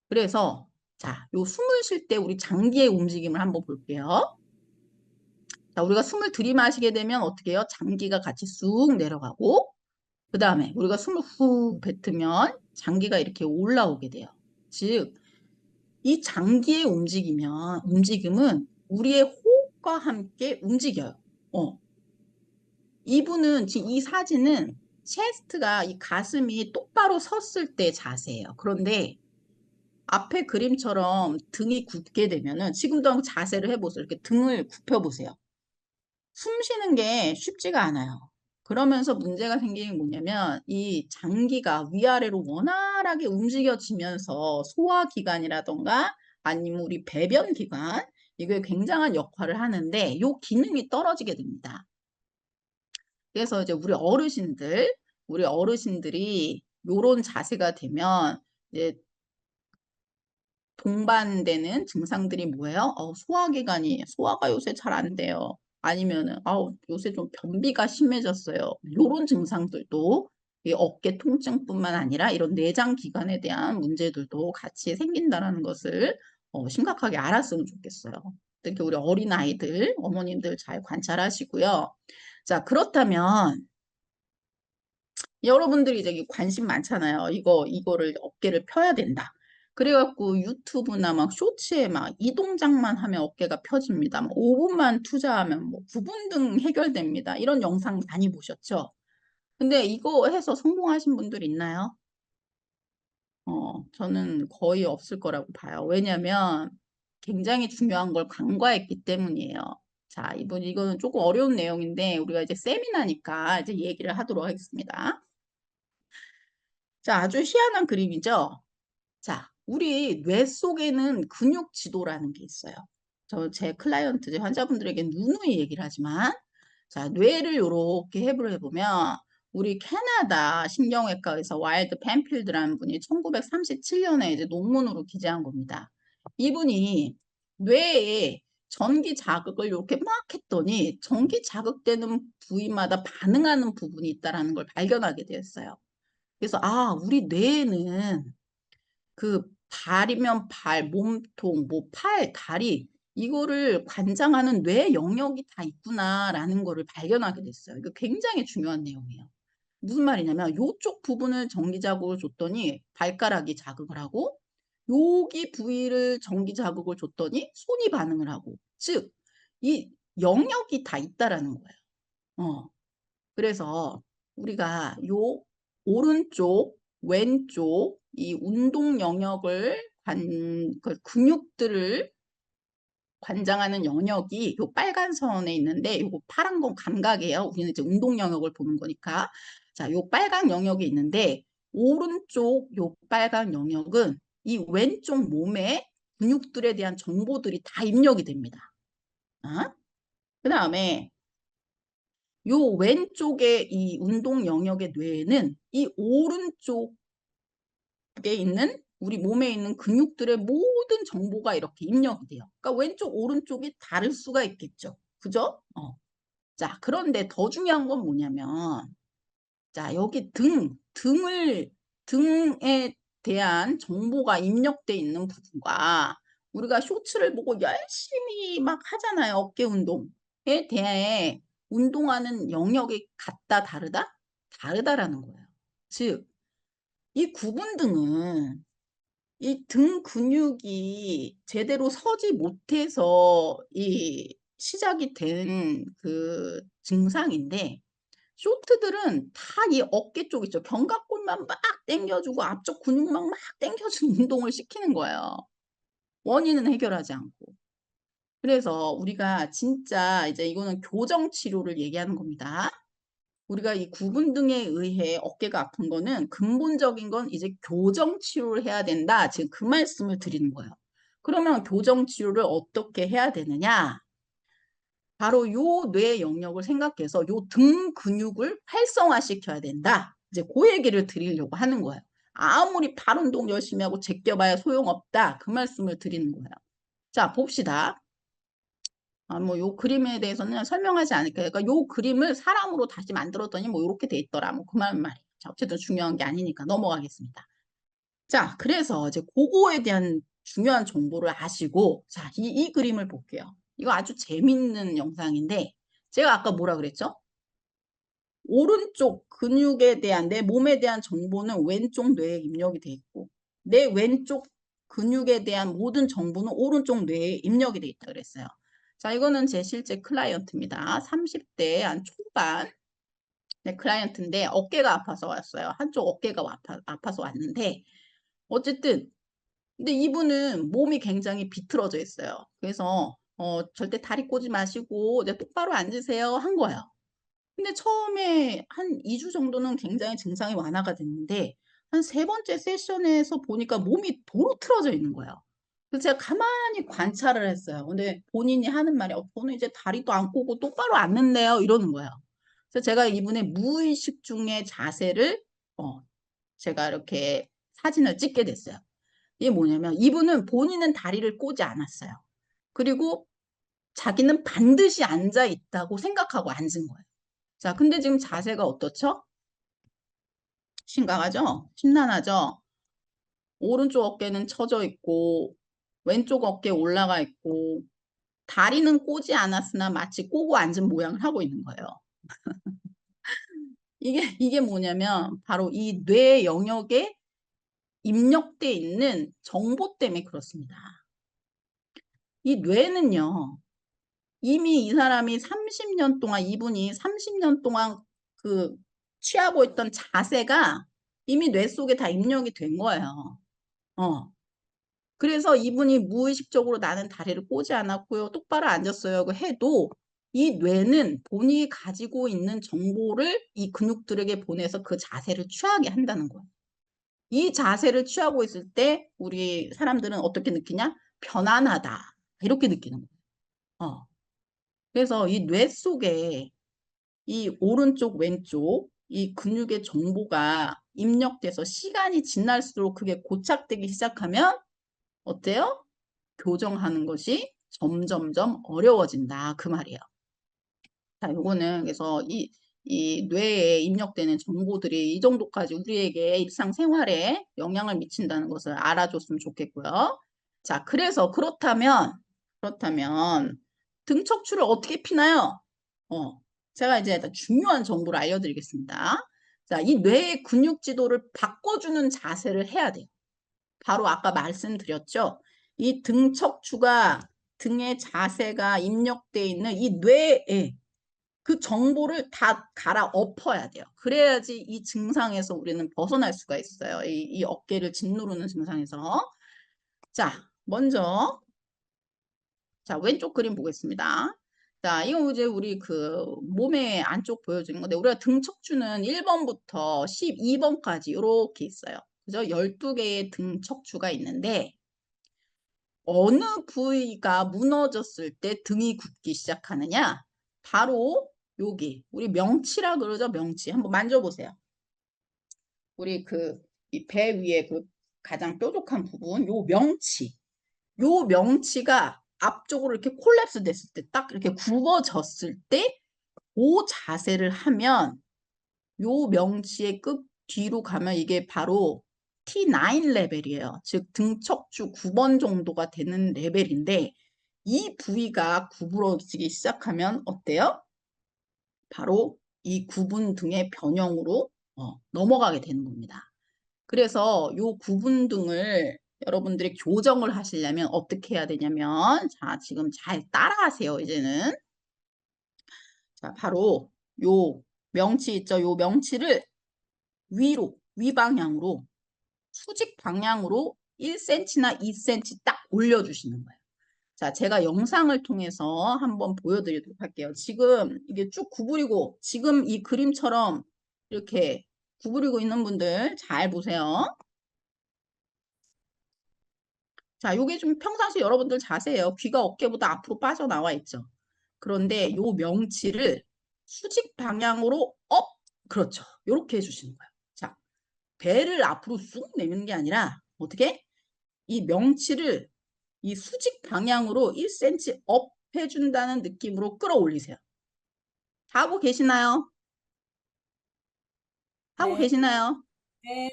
그래서, 자, 요 숨을 쉴 때 우리 장기의 움직임을 한번 볼게요. 자, 우리가 숨을 들이마시게 되면 어떻게 해요? 장기가 같이 쑥 내려가고 그 다음에 우리가 숨을 후 뱉으면 장기가 이렇게 올라오게 돼요. 즉, 이 장기의 움직임은 우리의 호흡과 함께 움직여요. 이분은 지금 이 사진은 체스트가 이 가슴이 똑바로 섰을 때 자세예요. 그런데 앞에 그림처럼 등이 굳게 되면은 지금도 한번 자세를 해보세요. 이렇게 등을 굽혀보세요. 숨 쉬는 게 쉽지가 않아요. 그러면서 문제가 생기는 게 뭐냐면 이 장기가 위아래로 원활하게 움직여지면서 소화기관이라던가 아니면 우리 배변기관 이게 굉장한 역할을 하는데 이 기능이 떨어지게 됩니다. 그래서 이제 우리 어르신들이 요런 자세가 되면 이제 동반되는 증상들이 뭐예요? 소화가 요새 잘 안 돼요. 아니면은, 요새 좀 변비가 심해졌어요. 이런 증상들도 이 어깨 통증뿐만 아니라 이런 내장 기관에 대한 문제들도 같이 생긴다라는 것을 심각하게 알았으면 좋겠어요. 특히 우리 어린아이들, 어머님들 잘 관찰하시고요. 자, 그렇다면 여러분들이 이제 관심 많잖아요. 이거를 어깨를 펴야 된다. 그래갖고 유튜브나 막 쇼츠에 막 이 동작만 하면 어깨가 펴집니다. 뭐 5분만 투자하면 뭐 구분등 해결됩니다. 이런 영상 많이 보셨죠? 근데 이거 해서 성공하신 분들 있나요? 저는 거의 없을 거라고 봐요. 왜냐면 굉장히 중요한 걸 간과했기 때문이에요. 자, 이거는 조금 어려운 내용인데 우리가 이제 세미나니까 이제 얘기를 하도록 하겠습니다. 자, 아주 희한한 그림이죠? 자, 우리 뇌 속에는 근육 지도라는 게 있어요. 제 클라이언트, 제 환자분들에게 누누이 얘기를 하지만, 자, 뇌를 이렇게 해부를 해보면, 우리 캐나다 신경외과 의사 와일드 펜필드라는 분이 1937년에 이제 논문으로 기재한 겁니다. 이분이 뇌에 전기 자극을 이렇게 막 했더니 전기 자극되는 부위마다 반응하는 부분이 있다는 걸 발견하게 되었어요. 그래서 우리 뇌에는 그 발이면 발, 몸통, 뭐 팔, 다리 이거를 관장하는 뇌 영역이 다 있구나라는 거를 발견하게 됐어요. 이거 굉장히 중요한 내용이에요. 무슨 말이냐면 요쪽 부분을 전기 자극을 줬더니 발가락이 자극을 하고 여기 부위를 전기 자극을 줬더니 손이 반응을 하고 즉 이 영역이 다 있다라는 거예요. 그래서 우리가 요 오른쪽, 왼쪽 이 운동 영역을 그 근육들을 관장하는 영역이 요 빨간 선에 있는데 요거 파란 건 감각이에요. 우리는 이제 운동 영역을 보는 거니까. 자, 요 빨간 영역이 있는데 오른쪽 요 빨간 영역은 이 왼쪽 몸의 근육들에 대한 정보들이 다 입력이 됩니다. 그 다음에 요 왼쪽에 이 운동 영역의 뇌에는 이 오른쪽에 있는 우리 몸에 있는 근육들의 모든 정보가 이렇게 입력이 돼요. 그러니까 왼쪽 오른쪽이 다를 수가 있겠죠. 그죠? 자, 그런데 더 중요한 건 뭐냐면 자, 여기 등에 대한 정보가 입력돼 있는 부분과 우리가 쇼츠를 보고 열심히 막 하잖아요. 어깨 운동에 대해 운동하는 영역이 같다, 다르다? 다르다라는 거예요. 즉, 이 구분등은 이 등 근육이 제대로 서지 못해서 이 시작이 된 그 증상인데 쇼트들은 다 이 어깨 쪽 있죠. 견갑골만 막 당겨주고 앞쪽 근육만 막 당겨주는 운동을 시키는 거예요. 원인은 해결하지 않고. 그래서 우리가 진짜 이제 이거는 교정 치료를 얘기하는 겁니다. 우리가 이 구분등에 의해 어깨가 아픈 거는 근본적인 건 이제 교정 치료를 해야 된다. 지금 그 말씀을 드리는 거예요. 그러면 교정 치료를 어떻게 해야 되느냐? 바로 요 뇌 영역을 생각해서 요 등 근육을 활성화시켜야 된다. 이제 그 얘기를 드리려고 하는 거예요. 아무리 팔 운동 열심히 하고 제껴봐야 소용없다. 그 말씀을 드리는 거예요. 자, 봅시다. 뭐 요 그림에 대해서는 설명하지 않을게요. 그러니까 요 그림을 사람으로 다시 만들었더니 뭐 이렇게 돼 있더라. 뭐 그 말이에요. 자, 어쨌든 중요한 게 아니니까 넘어가겠습니다. 자, 그래서 이제 그거에 대한 중요한 정보를 아시고 자, 이 그림을 볼게요. 이거 아주 재밌는 영상인데 제가 아까 뭐라 그랬죠? 오른쪽 근육에 대한 내 몸에 대한 정보는 왼쪽 뇌에 입력이 돼 있고 내 왼쪽 근육에 대한 모든 정보는 오른쪽 뇌에 입력이 돼 있다 그랬어요. 자, 이거는 제 실제 클라이언트입니다. 30대 한 초반 클라이언트인데 어깨가 아파서 왔어요. 한쪽 어깨가 아파서 왔는데 어쨌든 근데 이분은 몸이 굉장히 비틀어져 있어요. 그래서 절대 다리 꼬지 마시고 이제 똑바로 앉으세요 한 거예요. 근데 처음에 한 2주 정도는 굉장히 증상이 완화가 됐는데 한 세 번째 세션에서 보니까 몸이 도로 틀어져 있는 거예요. 그래서 제가 가만히 관찰을 했어요. 근데 본인이 하는 말이 저는 이제 다리도 안 꼬고 똑바로 앉는데요 이러는 거예요. 그래서 제가 이분의 무의식 중의 자세를 제가 이렇게 사진을 찍게 됐어요. 이게 뭐냐면 이분은 본인은 다리를 꼬지 않았어요. 그리고 자기는 반드시 앉아 있다고 생각하고 앉은 거예요. 자, 근데 지금 자세가 어떻죠? 심각하죠? 심란하죠? 오른쪽 어깨는 처져 있고 왼쪽 어깨 올라가 있고 다리는 꼬지 않았으나 마치 꼬고 앉은 모양을 하고 있는 거예요. 이게 뭐냐면 바로 이 뇌 영역에 입력돼 있는 정보 때문에 그렇습니다. 이 뇌는요, 이미 이 사람이 30년 동안, 이분이 30년 동안 그 취하고 있던 자세가 이미 뇌 속에 다 입력이 된 거예요. 그래서 이분이 무의식적으로 나는 다리를 꼬지 않았고요, 똑바로 앉았어요 해도 이 뇌는 본인이 가지고 있는 정보를 이 근육들에게 보내서 그 자세를 취하게 한다는 거예요. 이 자세를 취하고 있을 때 우리 사람들은 어떻게 느끼냐? 편안하다. 이렇게 느끼는 거예요. 그래서 이 뇌 속에 이 오른쪽, 왼쪽 이 근육의 정보가 입력돼서 시간이 지날수록 그게 고착되기 시작하면 어때요? 교정하는 것이 점점점 어려워진다. 그 말이에요. 자, 요거는 그래서 이 뇌에 입력되는 정보들이 이 정도까지 우리에게 일상생활에 영향을 미친다는 것을 알아줬으면 좋겠고요. 자, 그래서 그렇다면 등 척추를 어떻게 피나요? 제가 이제 중요한 정보를 알려드리겠습니다. 자, 이 뇌의 근육 지도를 바꿔주는 자세를 해야 돼요. 바로 아까 말씀드렸죠. 이 등 척추가 등의 자세가 입력되어 있는 이 뇌에 그 정보를 다 갈아엎어야 돼요. 그래야지 이 증상에서 우리는 벗어날 수가 있어요. 이 어깨를 짓누르는 증상에서. 자, 먼저 자, 왼쪽 그림 보겠습니다. 자, 이거 이제 우리 그 몸의 안쪽 보여주는 건데 우리가 등 척추는 1번부터 12번까지 이렇게 있어요. 그죠? 12개의 등 척추가 있는데 어느 부위가 무너졌을 때 등이 굽기 시작하느냐? 바로 여기 우리 명치라 그러죠. 명치. 한번 만져보세요. 우리 그 이 배 위에 그 가장 뾰족한 부분 요 명치. 요 명치가 앞쪽으로 이렇게 콜랩스 됐을 때 딱 이렇게 굽어졌을 때 그 자세를 하면 요 명치의 끝 뒤로 가면 이게 바로 T9 레벨이에요. 즉 등척추 9번 정도가 되는 레벨인데 이 부위가 구부러지기 시작하면 어때요? 바로 이 구분 등의 변형으로 넘어가게 되는 겁니다. 그래서 요 구분 등을 여러분들이 교정을 하시려면 어떻게 해야 되냐면 자, 지금 잘 따라하세요. 이제는 자, 바로 요 명치 있죠? 요 명치를 위로 위방향으로 수직 방향으로 1cm나 2cm 딱 올려주시는 거예요. 자, 제가 영상을 통해서 한번 보여드리도록 할게요. 지금 이게 쭉 구부리고 지금 이 그림처럼 이렇게 구부리고 있는 분들 잘 보세요. 자, 요게 좀 평상시 여러분들 자세예요. 귀가 어깨보다 앞으로 빠져나와 있죠. 그런데 요 명치를 수직 방향으로 업! 그렇죠. 요렇게 해주시는 거예요. 자, 배를 앞으로 쑥 내미는 게 아니라 어떻게? 이 명치를 이 수직 방향으로 1cm 업 해준다는 느낌으로 끌어올리세요. 하고 계시나요? 하고 계시나요? 네.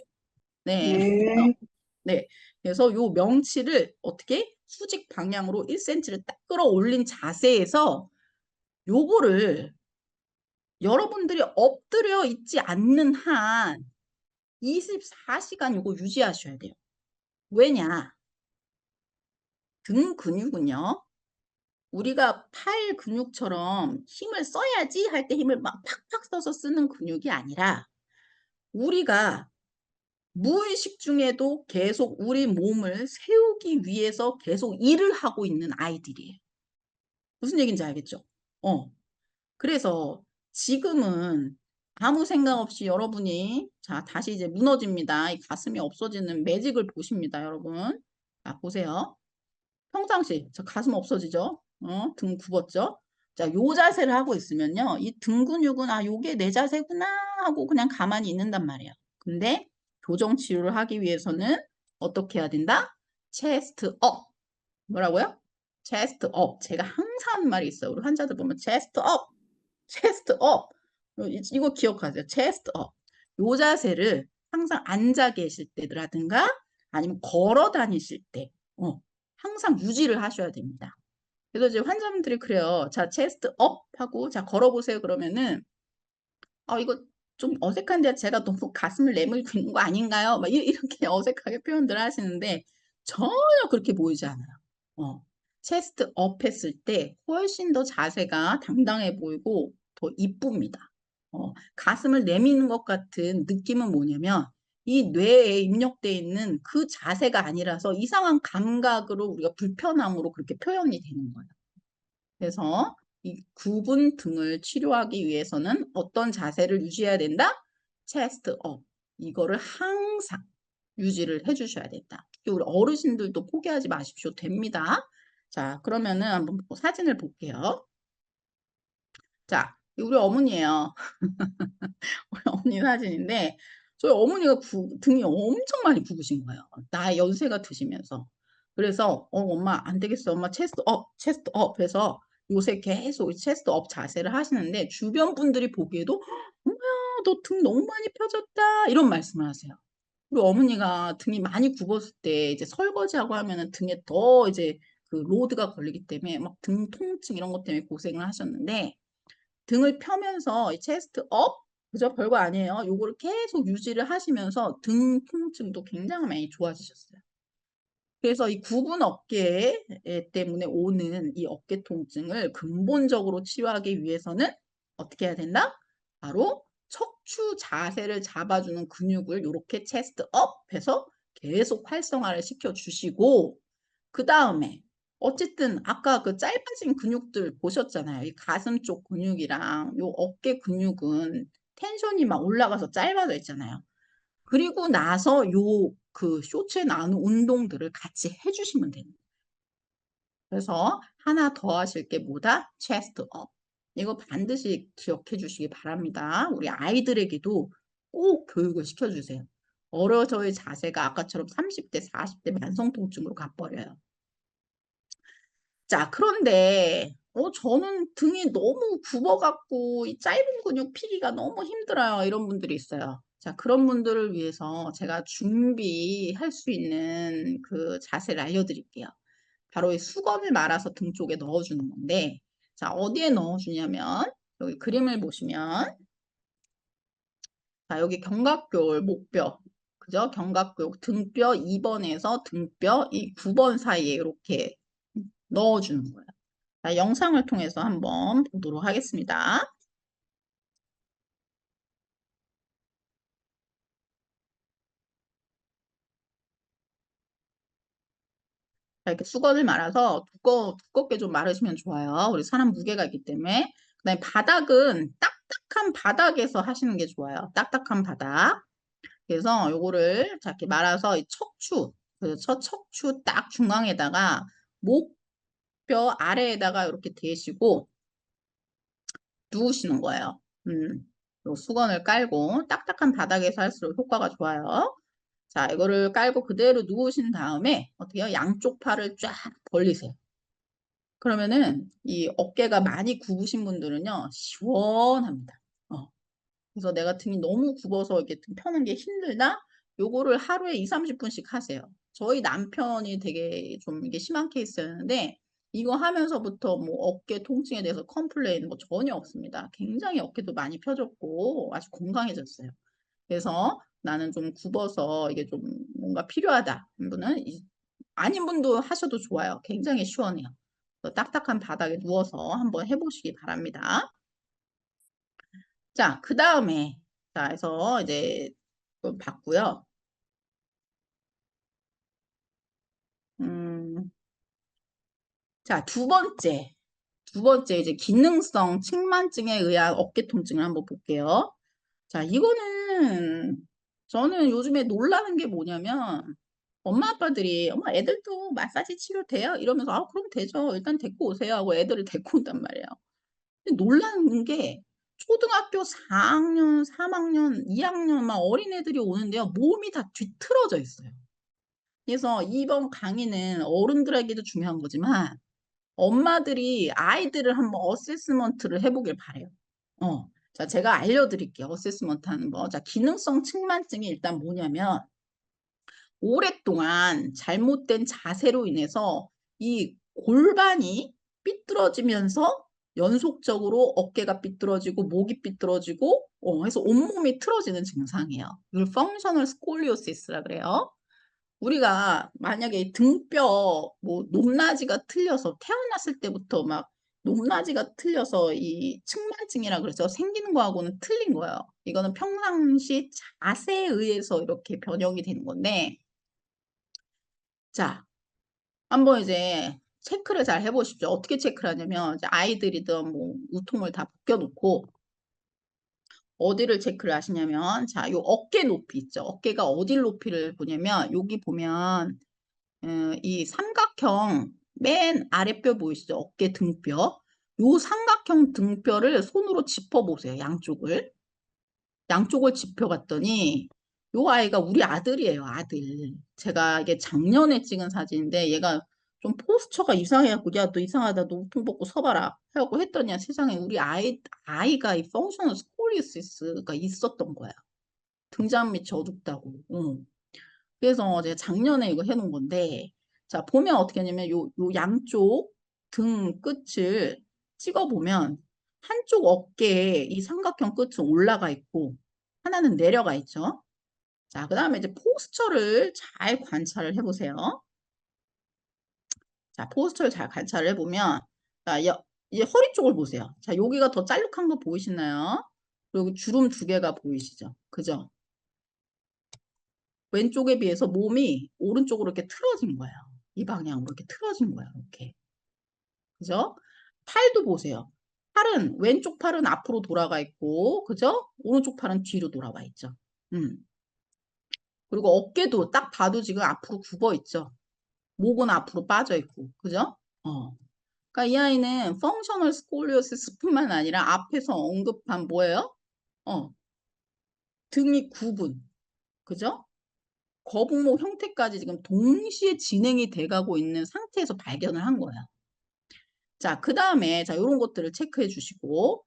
네. 네. 네. 그래서 요 명치를 어떻게 수직 방향으로 1cm를 딱 끌어올린 자세에서 요거를 여러분들이 엎드려 있지 않는 한 24시간 요거 유지하셔야 돼요. 왜냐? 등 근육은요. 우리가 팔 근육처럼 힘을 써야지 할 때 힘을 막 팍팍 써서 쓰는 근육이 아니라 우리가 무의식 중에도 계속 우리 몸을 세우기 위해서 계속 일을 하고 있는 아이들이에요. 무슨 얘기인지 알겠죠? 그래서 지금은 아무 생각 없이 여러분이 자 다시 이제 무너집니다. 이 가슴이 없어지는 매직을 보십니다. 여러분. 자 보세요. 평상시 저 가슴 없어지죠? 등 굽었죠? 자, 요 자세를 하고 있으면요. 이 등 근육은 아 요게 내 자세구나 하고 그냥 가만히 있는단 말이에요. 근데 교정 치료를 하기 위해서는 어떻게 해야 된다? chest up. 뭐라고요? chest up. 제가 항상 하는 말이 있어요. 우리 환자들 보면 chest up, chest up. 이거 기억하세요. chest up. 요 자세를 항상 앉아 계실 때라든가 아니면 걸어 다니실 때 항상 유지를 하셔야 됩니다. 그래서 이제 환자분들이 그래요. 자, chest up 하고 자, 걸어보세요. 그러면은 이거 좀 어색한데 제가 너무 가슴을 내밀고 있는 거 아닌가요? 막 이렇게 어색하게 표현들 하시는데 전혀 그렇게 보이지 않아요. 체스트 업 했을 때 훨씬 더 자세가 당당해 보이고 더 이쁩니다. 가슴을 내미는 것 같은 느낌은 뭐냐면 이 뇌에 입력되어 있는 그 자세가 아니라서 이상한 감각으로 우리가 불편함으로 그렇게 표현이 되는 거예요. 그래서 이 굽은 등을 치료하기 위해서는 어떤 자세를 유지해야 된다? 체스트 업. 이거를 항상 유지를 해주셔야 된다. 우리 어르신들도 포기하지 마십시오. 됩니다. 자, 그러면은 한번 사진을 볼게요. 자, 우리 어머니예요. 우리 어머니 사진인데 저희 어머니가 등이 엄청 많이 굽으신 거예요. 나이 연세가 드시면서. 그래서 엄마 안 되겠어. 엄마 체스트 업, 체스트 업 해서 요새 계속 체스트 업 자세를 하시는데 주변 분들이 보기에도 엄마야 너 등 너무 많이 펴졌다 이런 말씀을 하세요. 우리 어머니가 등이 많이 굽었을 때 이제 설거지하고 하면은 등에 더 이제 그 로드가 걸리기 때문에 막 등 통증 이런 것 때문에 고생을 하셨는데 등을 펴면서 이 체스트 업 그죠? 별거 아니에요. 요거를 계속 유지를 하시면서 등 통증도 굉장히 많이 좋아지셨어요. 그래서 이 굽은 어깨 때문에 오는 이 어깨 통증을 근본적으로 치유하기 위해서는 어떻게 해야 된다? 바로 척추 자세를 잡아주는 근육을 이렇게 체스트 업 해서 계속 활성화를 시켜주시고 그 다음에 어쨌든 아까 그 짧아진 근육들 보셨잖아요. 이 가슴 쪽 근육이랑 요 어깨 근육은 텐션이 막 올라가서 짧아져 있잖아요. 그리고 나서 요 그 쇼츠에 나오는 운동들을 같이 해주시면 됩니다. 그래서 하나 더 하실 게 뭐다? 체스트 업. 이거 반드시 기억해 주시기 바랍니다. 우리 아이들에게도 꼭 교육을 시켜주세요. 어려서의 자세가 아까처럼 30대, 40대 만성통증으로 가버려요. 자, 그런데 저는 등이 너무 굽어갖고 이 짧은 근육 피기가 너무 힘들어요. 이런 분들이 있어요. 자, 그런 분들을 위해서 제가 준비할 수 있는 그 자세를 알려드릴게요. 바로 이 수건을 말아서 등 쪽에 넣어주는 건데, 자, 어디에 넣어주냐면, 여기 그림을 보시면, 자, 여기 견갑골, 목뼈, 그죠? 견갑골, 등뼈 2번에서 등뼈 이 9번 사이에 이렇게 넣어주는 거예요. 자, 영상을 통해서 한번 보도록 하겠습니다. 자, 이렇게 수건을 말아서 두껍게 좀 마르시면 좋아요. 우리 사람 무게가 있기 때문에. 그다음에 바닥은 딱딱한 바닥에서 하시는 게 좋아요. 딱딱한 바닥. 그래서 요거를 자, 이렇게 말아서 이 척추, 그래서 척추 딱 중앙에다가 목뼈 아래에다가 이렇게 대시고 누우시는 거예요. 요 수건을 깔고 딱딱한 바닥에서 할수록 효과가 좋아요. 자, 이거를 깔고 그대로 누우신 다음에 어떻게 해요? 양쪽 팔을 쫙 벌리세요. 그러면은 이 어깨가 많이 굽으신 분들은요, 시원합니다. 그래서 내가 등이 너무 굽어서 이렇게 등 펴는 게 힘들다? 요거를 하루에 2, 30분씩 하세요. 저희 남편이 되게 좀 이게 심한 케이스였는데, 이거 하면서부터 뭐 어깨 통증에 대해서 컴플레인 뭐 전혀 없습니다. 굉장히 어깨도 많이 펴졌고 아주 건강해졌어요. 그래서 나는 좀 굽어서 이게 좀 뭔가 필요하다. 분은 아닌 분도 하셔도 좋아요. 굉장히 시원해요. 딱딱한 바닥에 누워서 한번 해보시기 바랍니다. 자, 그 다음에 자, 해서 이제 또 봤고요. 자, 두 번째 이제 기능성 측만증에 의한 어깨 통증을 한번 볼게요. 자, 이거는 저는 요즘에 놀라는 게 뭐냐면 엄마 아빠들이 엄마 애들도 마사지 치료 돼요? 이러면서 그럼 되죠. 일단 데리고 오세요 하고 애들을 데리고 온단 말이에요. 근데 놀라는 게 초등학교 4학년, 3학년, 2학년 막 어린애들이 오는데요. 몸이 다 뒤틀어져 있어요. 그래서 이번 강의는 어른들에게도 중요한 거지만 엄마들이 아이들을 한번 어세스먼트를 해보길 바래요. 자, 제가 알려드릴게요. 어세스먼트 하는 거. 자, 기능성 측만증이 일단 뭐냐면 오랫동안 잘못된 자세로 인해서 이 골반이 삐뚤어지면서 연속적으로 어깨가 삐뚤어지고 목이 삐뚤어지고 해서 온몸이 틀어지는 증상이에요. 이걸 펑셔널 스콜리오시스라 그래요. 우리가 만약에 등뼈 뭐 높낮이가 틀려서 태어났을 때부터 막 높낮이가 틀려서 이 측만증이라 그래서 생기는 거하고는 틀린 거예요. 이거는 평상시 자세에 의해서 이렇게 변형이 되는 건데, 자, 한번 이제 체크를 잘 해보십시오. 어떻게 체크를 하냐면 이제 아이들이든 뭐 우통을 다 벗겨놓고 어디를 체크를 하시냐면, 자, 요 어깨 높이 있죠. 어깨가 어딜 높이를 보냐면 여기 보면 이 삼각형 맨 아랫뼈 보이시죠? 어깨 등뼈. 요 삼각형 등뼈를 손으로 짚어보세요. 양쪽을. 양쪽을 짚어봤더니 요 아이가 우리 아들이에요. 아들. 제가 이게 작년에 찍은 사진인데 얘가 좀 포스처가 이상해갖고 야, 너 이상하다. 너 우통 벗고 서봐라. 하고 했더니 세상에 우리 아이가 이 펑셔널 스콜리오시스가 있었던 거야. 등잔 밑이 어둡다고. 응. 그래서 제가 작년에 이거 해놓은 건데, 자, 보면 어떻게 하냐면, 요 양쪽 등 끝을 찍어보면, 한쪽 어깨에 이 삼각형 끝은 올라가 있고, 하나는 내려가 있죠. 자, 그 다음에 이제 포스처를 잘 관찰을 해보세요. 자, 포스처를 잘 관찰을 해보면, 자, 이제 허리 쪽을 보세요. 자, 여기가 더 짤룩한 거 보이시나요? 그리고 주름 두 개가 보이시죠? 그죠? 왼쪽에 비해서 몸이 오른쪽으로 이렇게 틀어진 거예요. 이 방향으로 이렇게 틀어진 거예요. 이렇게. 그죠? 팔도 보세요. 팔은, 왼쪽 팔은 앞으로 돌아가 있고, 그죠? 오른쪽 팔은 뒤로 돌아와 있죠. 그리고 어깨도 딱 봐도 지금 앞으로 굽어 있죠. 목은 앞으로 빠져 있고, 그죠? 그러니까 이 아이는 펑셔널 스콜리오시스뿐만 아니라 앞에서 언급한 뭐예요? 등이 굽은, 그죠? 거북목 형태까지 지금 동시에 진행이 돼가고 있는 상태에서 발견을 한 거야. 자, 그 다음에 자 이런 것들을 체크해 주시고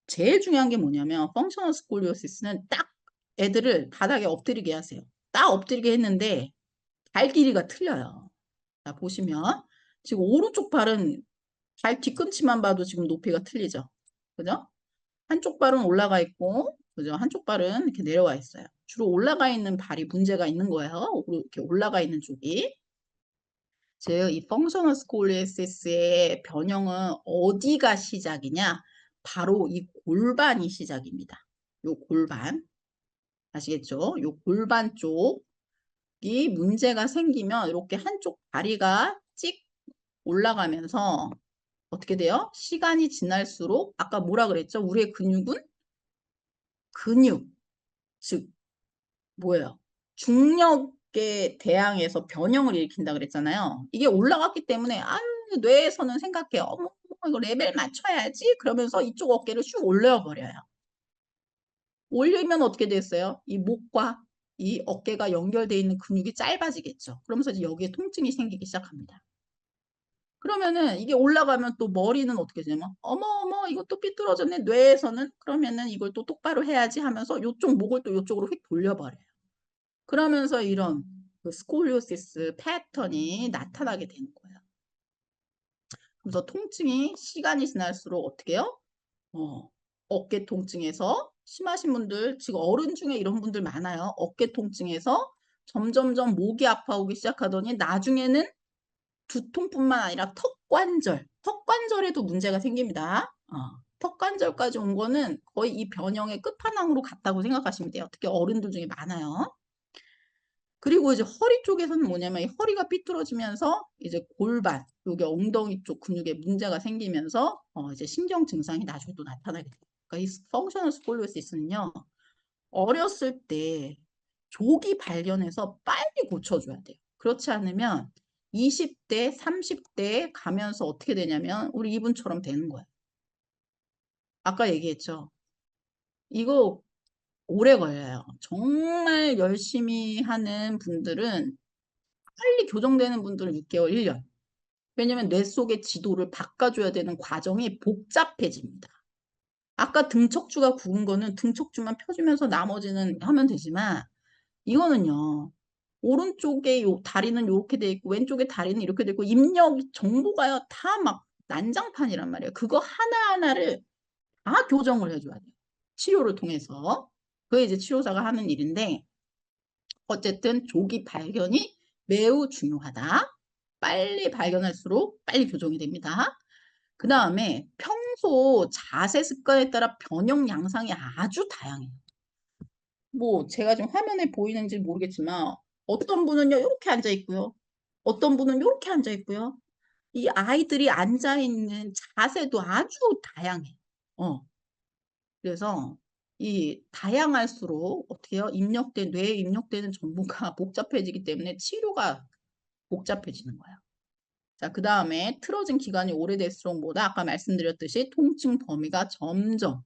제일 중요한 게 뭐냐면 펑셔널 스콜리오시스는 딱 애들을 바닥에 엎드리게 하세요. 딱 엎드리게 했는데 발 길이가 틀려요. 자, 보시면 지금 오른쪽 발은 발 뒤꿈치만 봐도 지금 높이가 틀리죠. 그죠? 한쪽 발은 올라가 있고, 그죠? 한쪽 발은 이렇게 내려와 있어요. 주로 올라가 있는 발이 문제가 있는 거예요. 이렇게 올라가 있는 쪽이. 즉, 이 펑셔널 스콜리오시스의 변형은 어디가 시작이냐? 바로 이 골반이 시작입니다. 요 골반. 아시겠죠? 요 골반 쪽이 문제가 생기면 이렇게 한쪽 다리가 찍 올라가면서 어떻게 돼요? 시간이 지날수록 아까 뭐라 그랬죠? 우리의 근육은 근육, 즉 뭐예요? 중력에 대항해서 변형을 일으킨다 그랬잖아요. 이게 올라갔기 때문에 아유 뇌에서는 생각해요. 어머 이거 레벨 맞춰야지. 그러면서 이쪽 어깨를 슉 올려버려요. 올리면 어떻게 됐어요? 이 목과 이 어깨가 연결되어 있는 근육이 짧아지겠죠. 그러면서 이제 여기에 통증이 생기기 시작합니다. 그러면은 이게 올라가면 또 머리는 어떻게 되냐면 어머 어머 이거 또 삐뚤어졌네. 뇌에서는 그러면은 이걸 또 똑바로 해야지 하면서 이쪽 목을 또 이쪽으로 휙 돌려버려요. 그러면서 이런 그 스콜리오시스 패턴이 나타나게 되는 거예요. 그래서 통증이 시간이 지날수록 어떻게 해요? 어깨 통증에서 심하신 분들, 지금 어른 중에 이런 분들 많아요. 어깨 통증에서 점점점 목이 아파오기 시작하더니 나중에는 두통뿐만 아니라 턱관절에도 문제가 생깁니다. 턱관절까지 온 거는 거의 이 변형의 끝판왕으로 갔다고 생각하시면 돼요. 특히 어른들 중에 많아요. 그리고 이제 허리 쪽에서는 뭐냐면 이 허리가 삐뚤어지면서 이제 골반, 여기 엉덩이 쪽 근육에 문제가 생기면서 이제 신경 증상이 나중에 또 나타나게 돼요. 그러니까 이 펑셔널 스콜리오시스는요. 어렸을 때 조기 발견해서 빨리 고쳐줘야 돼요. 그렇지 않으면 20대, 30대 가면서 어떻게 되냐면 우리 이분처럼 되는 거예요. 아까 얘기했죠. 이거 오래 걸려요. 정말 열심히 하는 분들은 빨리 교정되는 분들은 6개월, 1년. 왜냐면 뇌 속의 지도를 바꿔줘야 되는 과정이 복잡해집니다. 아까 등척주가 굵은 거는 등척주만 펴주면서 나머지는 하면 되지만 이거는요. 오른쪽에 다리는 이렇게 돼 있고 왼쪽에 다리는 이렇게 돼 있고 입력 정보가요. 다 막 난장판이란 말이에요. 그거 하나하나를 다 교정을 해줘야 돼요. 치료를 통해서. 그게 이제 치료사가 하는 일인데 어쨌든 조기 발견이 매우 중요하다. 빨리 발견할수록 빨리 교정이 됩니다. 그 다음에 평소 자세 습관에 따라 변형 양상이 아주 다양해요. 뭐 제가 지금 화면에 보이는지 모르겠지만 어떤 분은요 이렇게 앉아 있고요. 어떤 분은 이렇게 앉아 있고요. 이 아이들이 앉아 있는 자세도 아주 다양해. 그래서 이 다양할수록 어떻게 해요? 뇌에 입력되는 정보가 복잡해지기 때문에 치료가 복잡해지는 거예요. 자, 그 다음에 틀어진 기간이 오래될수록 뭐다? 아까 말씀드렸듯이 통증 범위가 점점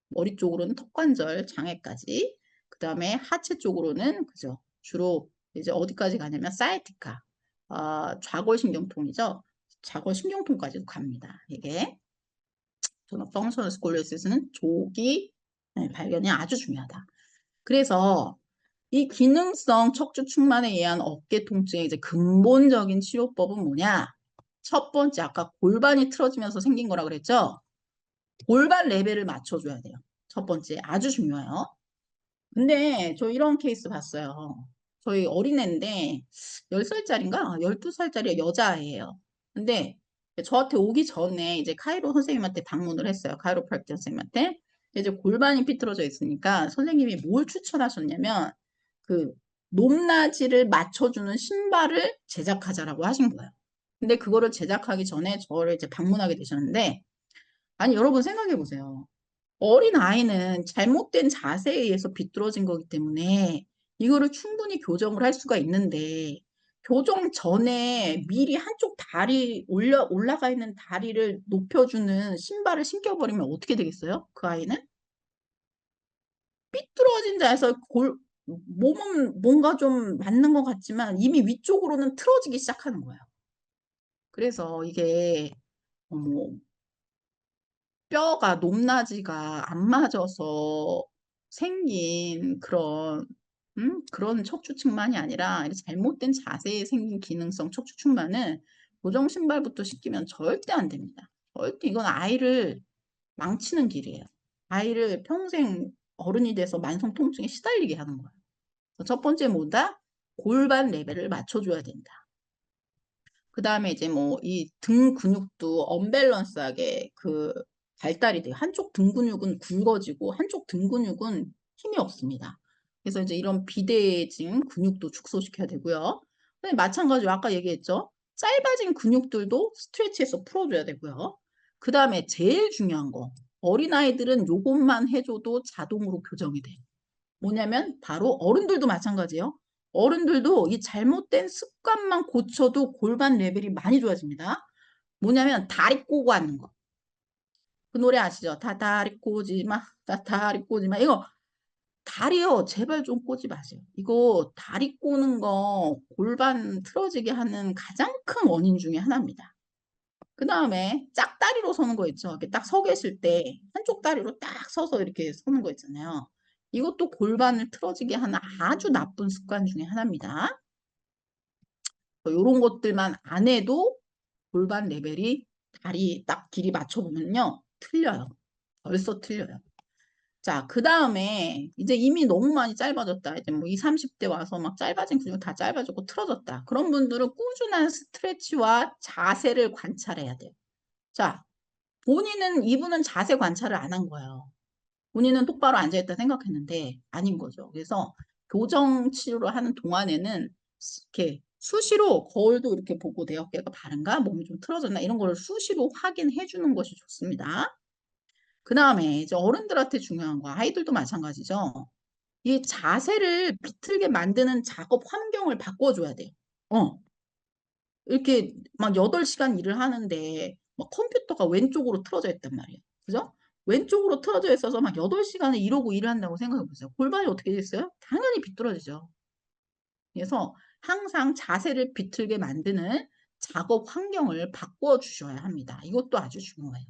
머리 쪽으로는 턱관절 장애까지 그 다음에 하체 쪽으로는 그죠? 주로 이제 어디까지 가냐면 사이티카 좌골신경통이죠. 좌골신경통까지도 갑니다. 이게 저는 펑셔널 스콜리오시스는 조기 발견이 아주 중요하다. 그래서 이 기능성 척추 충만에 의한 어깨 통증의 이제 근본적인 치료법은 뭐냐? 첫 번째 아까 골반이 틀어지면서 생긴 거라 그랬죠? 골반 레벨을 맞춰줘야 돼요. 첫 번째 아주 중요해요. 근데 저 이런 케이스 봤어요. 저희 어린애인데 10살짜리인가? 12살짜리 여자아이예요. 근데 저한테 오기 전에 이제 카이로 선생님한테 방문을 했어요. 카이로프랙틱 선생님한테. 이제 골반이 삐뚤어져 있으니까 선생님이 뭘 추천하셨냐면 그 높낮이를 맞춰주는 신발을 제작하자라고 하신 거예요. 근데 그거를 제작하기 전에 저를 이제 방문하게 되셨는데 아니 여러분 생각해 보세요. 어린 아이는 잘못된 자세에 의해서 비뚤어진 거기 때문에 이거를 충분히 교정을 할 수가 있는데 교정 전에 미리 한쪽 다리 올라가 있는 다리를 높여주는 신발을 신겨버리면 어떻게 되겠어요? 그 아이는? 삐뚤어진 자에서 몸은 뭔가 좀 맞는 것 같지만 이미 위쪽으로는 틀어지기 시작하는 거예요. 그래서 이게 뭐 뼈가 높낮이가 안 맞아서 생긴 그런 척추측만이 아니라 잘못된 자세에 생긴 기능성 척추측만은 고정 신발부터 신기면 절대 안 됩니다. 절대 이건 아이를 망치는 길이에요. 아이를 평생 어른이 돼서 만성 통증에 시달리게 하는 거예요. 첫 번째 뭐다? 골반 레벨을 맞춰줘야 된다. 그 다음에 이제 뭐 이 등 근육도 언밸런스하게 발달이 돼요. 한쪽 등 근육은 굵어지고 한쪽 등 근육은 힘이 없습니다. 그래서 이제 이런 비대해진 근육도 축소시켜야 되고요. 근데 마찬가지로 아까 얘기했죠. 짧아진 근육들도 스트레치해서 풀어줘야 되고요. 그 다음에 제일 중요한 거 어린아이들은 요것만 해줘도 자동으로 교정이 돼요. 뭐냐면 바로 어른들도 마찬가지예요. 어른들도 이 잘못된 습관만 고쳐도 골반 레벨이 많이 좋아집니다. 뭐냐면 다리 꼬고 앉는 거. 그 노래 아시죠? 다리 꼬지 마. 다리 꼬지 마. 이거 다리요. 제발 좀 꼬지 마세요. 이거 다리 꼬는 거 골반 틀어지게 하는 가장 큰 원인 중에 하나입니다. 그 다음에 짝다리로 서는 거 있죠. 이렇게 딱 서 계실 때 한쪽 다리로 딱 서서 이렇게 서는 거 있잖아요. 이것도 골반을 틀어지게 하는 아주 나쁜 습관 중에 하나입니다. 이런 것들만 안 해도 골반 레벨이 다리 딱 길이 맞춰보면요. 틀려요. 벌써 틀려요. 자, 그 다음에 이제 이미 너무 많이 짧아졌다. 이제 뭐 20, 30대 와서 막 짧아진 근육 다 짧아졌고 틀어졌다. 그런 분들은 꾸준한 스트레치와 자세를 관찰해야 돼요. 자, 이분은 자세 관찰을 안 한 거예요. 본인은 똑바로 앉아있다 생각했는데 아닌 거죠. 그래서 교정 치료를 하는 동안에는 이렇게 수시로 거울도 이렇게 보고 내 어깨가 바른가? 몸이 좀 틀어졌나? 이런 걸 수시로 확인해 주는 것이 좋습니다. 그 다음에 이제 어른들한테 중요한 거, 아이들도 마찬가지죠. 이 자세를 비틀게 만드는 작업 환경을 바꿔줘야 돼요. 이렇게 막 8시간 일을 하는데 막 컴퓨터가 왼쪽으로 틀어져 있단 말이에요. 그죠? 왼쪽으로 틀어져 있어서 막 8시간을 이러고 일을 한다고 생각해 보세요. 골반이 어떻게 됐어요? 당연히 비뚤어지죠. 그래서 항상 자세를 비틀게 만드는 작업 환경을 바꿔 주셔야 합니다. 이것도 아주 중요해요.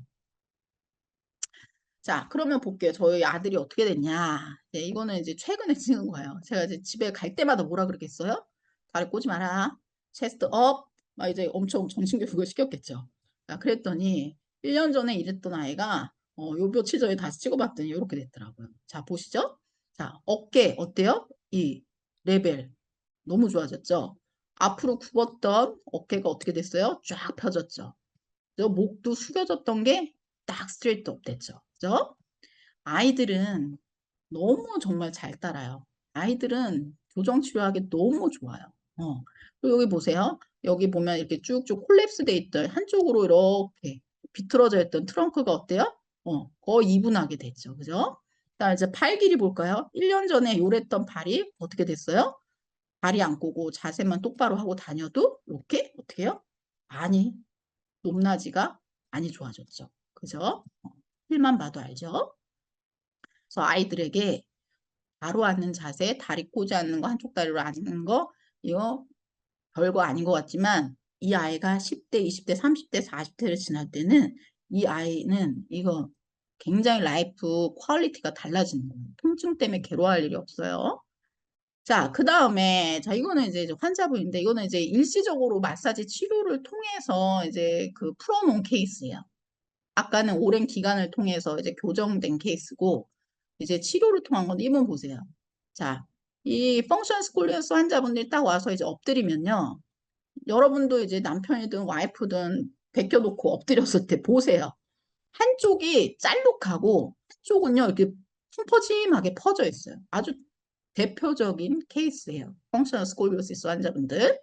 자, 그러면 볼게요. 저희 아들이 어떻게 됐냐. 네, 이거는 이제 최근에 찍은 거예요. 제가 이제 집에 갈 때마다 뭐라 그러겠어요? 다리 꼬지 마라. 체스트 업. 막 이제 엄청 정신교육을 시켰겠죠. 자, 그랬더니 1년 전에 이랬던 아이가 요 며칠 전에 다시 찍어봤더니 이렇게 됐더라고요. 자, 보시죠. 자, 어깨 어때요? 이 레벨 너무 좋아졌죠? 앞으로 굽었던 어깨가 어떻게 됐어요? 쫙 펴졌죠. 저 목도 숙여졌던 게 딱 스트레이트 업 됐죠. 그죠? 아이들은 너무 정말 잘 따라요. 아이들은 교정 치료하기 너무 좋아요. 그리고 여기 보세요. 여기 보면 이렇게 쭉쭉 콜랩스 돼 있던 한쪽으로 이렇게 비틀어져 있던 트렁크가 어때요? 거의 이분하게 됐죠. 그죠? 자, 이제 팔 길이 볼까요? 1년 전에 요랬던 발이 어떻게 됐어요? 발이 안 꼬고 자세만 똑바로 하고 다녀도 이렇게 어떻게 해요? 많이 높낮이가 많이 좋아졌죠. 그죠? 필만 봐도 알죠? 그래서 아이들에게 바로 앉는 자세, 다리 꼬지 않는 거, 한쪽 다리로 앉는 거, 이거 별거 아닌 것 같지만 이 아이가 10대, 20대, 30대, 40대를 지날 때는 이 아이는 이거 굉장히 라이프 퀄리티가 달라지는 거예요. 통증 때문에 괴로워할 일이 없어요. 자, 그 다음에, 자, 이거는 이제 환자분인데, 이거는 이제 일시적으로 마사지 치료를 통해서 이제 그 풀어놓은 케이스예요. 아까는 오랜 기간을 통해서 이제 교정된 케이스고, 이제 치료를 통한 건데, 이번 보세요. 자, 이 펑션 스콜리오스 환자분들이 딱 와서 이제 엎드리면요. 여러분도 이제 남편이든 와이프든 베껴놓고 엎드렸을 때 보세요. 한쪽이 짤룩하고, 한쪽은요, 이렇게 펑퍼짐하게 퍼져 있어요. 아주 대표적인 케이스예요. 펑셔널 스콜리오시스 환자분들.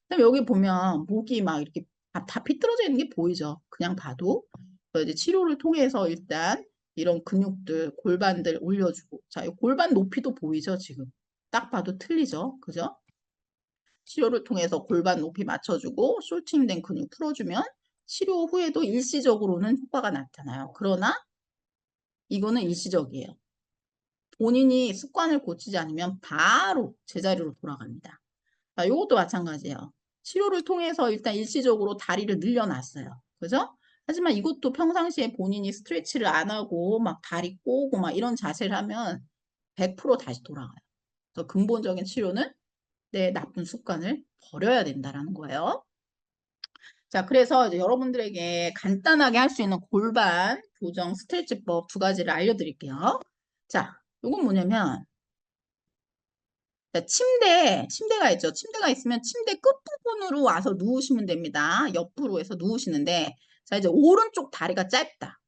그다음에 여기 보면 목이 막 이렇게 다 비뚤어져 있는 게 보이죠. 그냥 봐도. 그래서 이제 치료를 통해서 일단 이런 근육들, 골반들 올려주고. 자, 이 골반 높이도 보이죠, 지금. 딱 봐도 틀리죠. 그죠? 치료를 통해서 골반 높이 맞춰주고 쇼팅된 근육 풀어주면 치료 후에도 일시적으로는 효과가 나타나요. 그러나 이거는 일시적이에요. 본인이 습관을 고치지 않으면 바로 제자리로 돌아갑니다. 자, 이것도 마찬가지예요. 치료를 통해서 일단 일시적으로 다리를 늘려놨어요. 그죠? 하지만 이것도 평상시에 본인이 스트레치를 안 하고 막 다리 꼬고 막 이런 자세를 하면 100% 다시 돌아가요. 그래서 근본적인 치료는 내 나쁜 습관을 버려야 된다는 거예요. 자, 그래서 이제 여러분들에게 간단하게 할 수 있는 골반 교정 스트레치법 두 가지를 알려드릴게요. 자, 이건 뭐냐면 자, 침대가 있죠. 침대가 있으면 침대 끝부분으로 와서 누우시면 됩니다. 옆으로 해서 누우시는데, 자, 이제 오른쪽 다리가 짧다.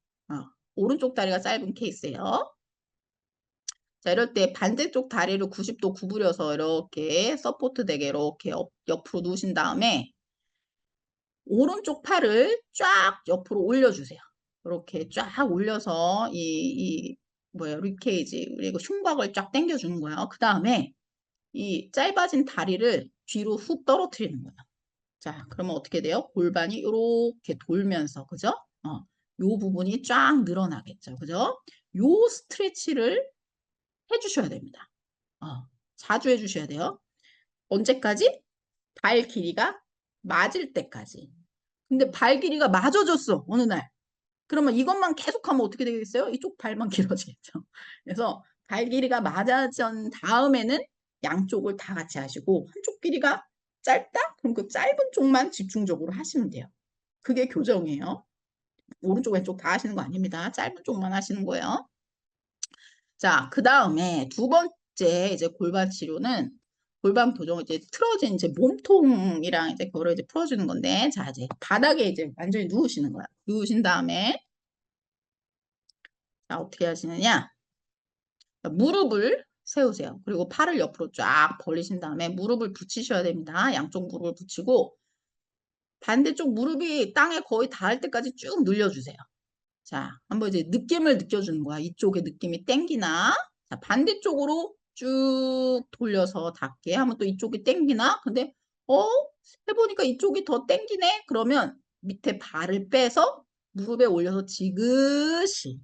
오른쪽 다리가 짧은 케이스예요. 자, 이럴 때 반대쪽 다리를 90도 구부려서 이렇게 서포트 되게 이렇게 옆으로 누우신 다음에, 오른쪽 팔을 쫙 옆으로 올려주세요. 이렇게 쫙 올려서 립케이지, 그리고 흉곽을 쫙 당겨주는 거예요. 그 다음에, 이 짧아진 다리를 뒤로 훅 떨어뜨리는 거예요. 자, 그러면 어떻게 돼요? 골반이 이렇게 돌면서, 그죠? 요 부분이 쫙 늘어나겠죠. 그죠? 요 스트레치를 해주셔야 됩니다. 자주 해주셔야 돼요. 언제까지? 발 길이가 맞을 때까지. 근데 발 길이가 맞아졌어, 어느 날. 그러면 이것만 계속하면 어떻게 되겠어요? 이쪽 발만 길어지겠죠. 그래서 발 길이가 맞아진 다음에는 양쪽을 다 같이 하시고 한쪽 길이가 짧다? 그럼 그 짧은 쪽만 집중적으로 하시면 돼요. 그게 교정이에요. 오른쪽 왼쪽 다 하시는 거 아닙니다. 짧은 쪽만 하시는 거예요. 자, 그 다음에 두 번째 이제 골반 치료는 골반 교정 이제 틀어진 이제 몸통이랑 이제 그거를 이제 풀어주는 건데, 자, 이제 바닥에 이제 완전히 누우시는 거야. 누우신 다음에 자, 어떻게 하시느냐? 무릎을 세우세요. 그리고 팔을 옆으로 쫙 벌리신 다음에 무릎을 붙이셔야 됩니다. 양쪽 무릎을 붙이고 반대쪽 무릎이 땅에 거의 닿을 때까지 쭉 늘려주세요. 자, 한번 이제 느낌을 느껴주는 거야. 이쪽에 느낌이 땡기나? 자, 반대쪽으로 쭉 돌려서 닿게 하면 또 이쪽이 땡기나? 근데 해보니까 이쪽이 더 땡기네? 그러면 밑에 발을 빼서 무릎에 올려서 지그시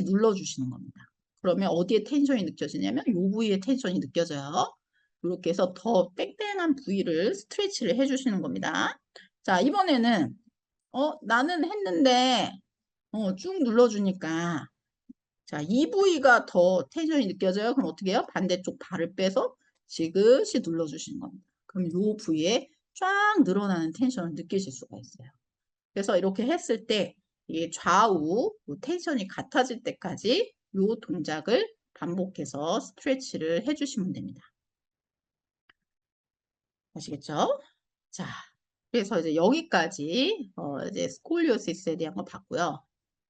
눌러주시는 겁니다. 그러면 어디에 텐션이 느껴지냐면 요 부위에 텐션이 느껴져요. 이렇게 해서 더 땡땡한 부위를 스트레치를 해주시는 겁니다. 자, 이번에는 나는 했는데 쭉 눌러주니까 자, 이 부위가 더 텐션이 느껴져요. 그럼 어떻게 해요? 반대쪽 발을 빼서 지그시 눌러주시는 겁니다. 그럼 이 부위에 쫙 늘어나는 텐션을 느끼실 수가 있어요. 그래서 이렇게 했을 때 이게 좌우 텐션이 같아질 때까지 이 동작을 반복해서 스트레치를 해주시면 됩니다. 아시겠죠? 자, 그래서 이제 여기까지 이제 스콜리오시스에 대한 거 봤고요.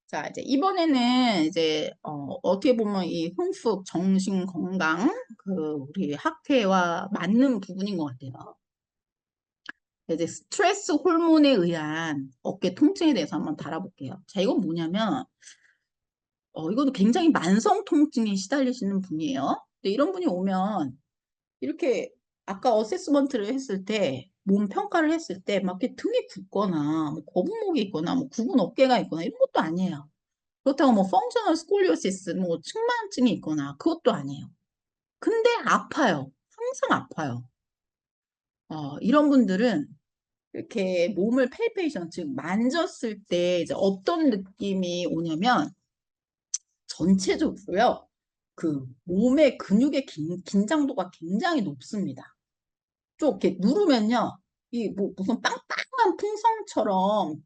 자, 이제 이번에는 이제 어떻게 보면 이 흉측 정신 건강 그 우리 학회와 맞는 부분인 것 같아요. 이제 스트레스 호르몬에 의한 어깨 통증에 대해서 한번 다뤄볼게요. 자, 이건 뭐냐면 이것도 굉장히 만성 통증에 시달리시는 분이에요. 근데 이런 분이 오면 이렇게 아까 어세스먼트를 했을 때 몸 평가를 했을 때 막 이렇게 등이 붓거나 뭐 거북목이 있거나 뭐 굽은 어깨가 있거나 이런 것도 아니에요. 그렇다고 뭐 펑셔널 스콜리오시스 뭐 측만증이 있거나 그것도 아니에요. 근데 아파요. 항상 아파요. 이런 분들은 이렇게 몸을 펠페이션 즉 만졌을 때 이제 어떤 느낌이 오냐면 전체적으로요. 그 몸의 근육의 긴장도가 굉장히 높습니다. 좀 이렇게 누르면요. 이 뭐 무슨 빵빵한 풍선처럼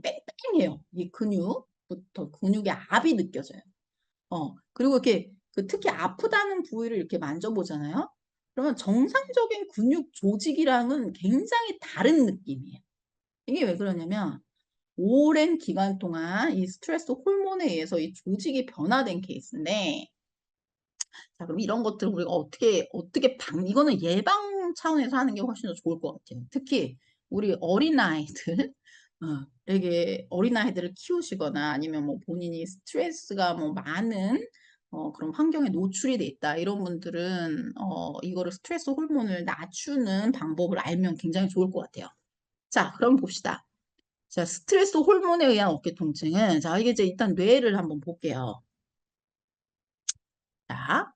뺑뺑이에요. 이 근육부터 근육의 압이 느껴져요. 그리고 이렇게 특히 아프다는 부위를 이렇게 만져보잖아요. 그러면 정상적인 근육 조직이랑은 굉장히 다른 느낌이에요. 이게 왜 그러냐면 오랜 기간 동안 이 스트레스 호르몬에 의해서 이 조직이 변화된 케이스인데 자, 그럼 이런 것들을 우리가 어떻게 이거는 예방 차원에서 하는 게 훨씬 더 좋을 것 같아요. 특히 우리 어린아이들, 되게 어린아이들을 키우시거나 아니면 뭐 본인이 스트레스가 뭐 많은 그런 환경에 노출이 돼 있다. 이런 분들은 이거를 스트레스 호르몬을 낮추는 방법을 알면 굉장히 좋을 것 같아요. 자, 그럼 봅시다. 자, 스트레스 호르몬에 의한 어깨 통증은 자, 이게 이제 일단 뇌를 한번 볼게요. 자,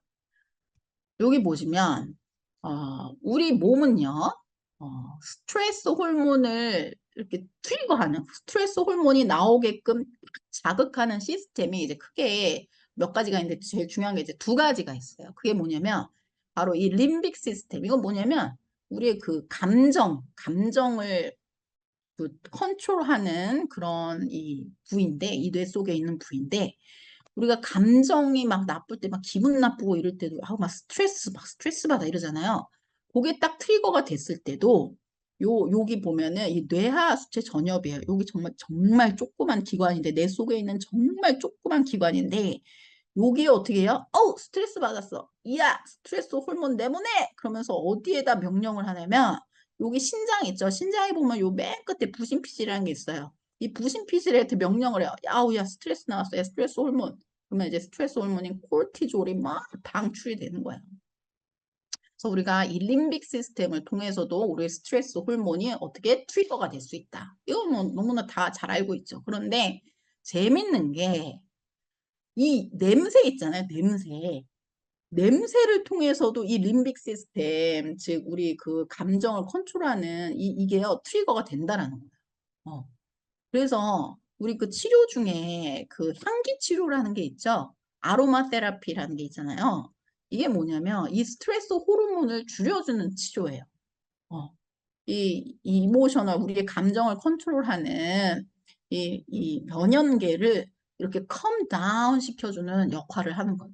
여기 보시면 우리 몸은요 스트레스 호르몬을 이렇게 트리거하는 스트레스 호르몬이 나오게끔 자극하는 시스템이 이제 크게 몇 가지가 있는데 제일 중요한 게 이제 두 가지가 있어요. 그게 뭐냐면 바로 이 림빅 시스템. 이건 뭐냐면 우리의 그 감정을 그 컨트롤하는 그런 이 부위인데 이 뇌 속에 있는 부위인데 우리가 감정이 막 나쁠 때 막 기분 나쁘고 이럴 때도 막 스트레스 받아 이러잖아요. 그게 딱 트리거가 됐을 때도 여기 보면은 이 뇌하 수체 전엽이에요. 여기 정말 조그만 기관인데 뇌 속에 있는 정말 조그만 기관인데 여기에 어떻게 해요? 스트레스 받았어. 이야, 스트레스 호르몬 내보내! 그러면서 어디에다 명령을 하냐면 여기 신장 있죠? 신장에 보면 요 맨 끝에 부신피질이라는 게 있어요. 이 부신피질한테 명령을 해요. 야, 스트레스 나왔어. 야, 스트레스 호르몬. 그러면 이제 스트레스 호르몬인 코르티졸이 막 방출이 되는 거예요. 그래서 우리가 이 림빅 시스템을 통해서도 우리의 스트레스 호르몬이 어떻게 트리거가 될 수 있다. 이건 뭐 너무나 다 잘 알고 있죠. 그런데 재밌는 게 이 냄새 있잖아요. 냄새를 통해서도 이 림빅 시스템, 즉 우리 그 감정을 컨트롤하는 이게요 트리거가 된다라는 거예요. 그래서 우리 그 치료 중에 그 향기 치료라는 게 있죠. 아로마 테라피라는 게 있잖아요. 이게 뭐냐면 이 스트레스 호르몬을 줄여주는 치료예요. 이 이모셔널 우리의 감정을 컨트롤하는 이 면역계를 이렇게 컴 다운 시켜주는 역할을 하는 거예요.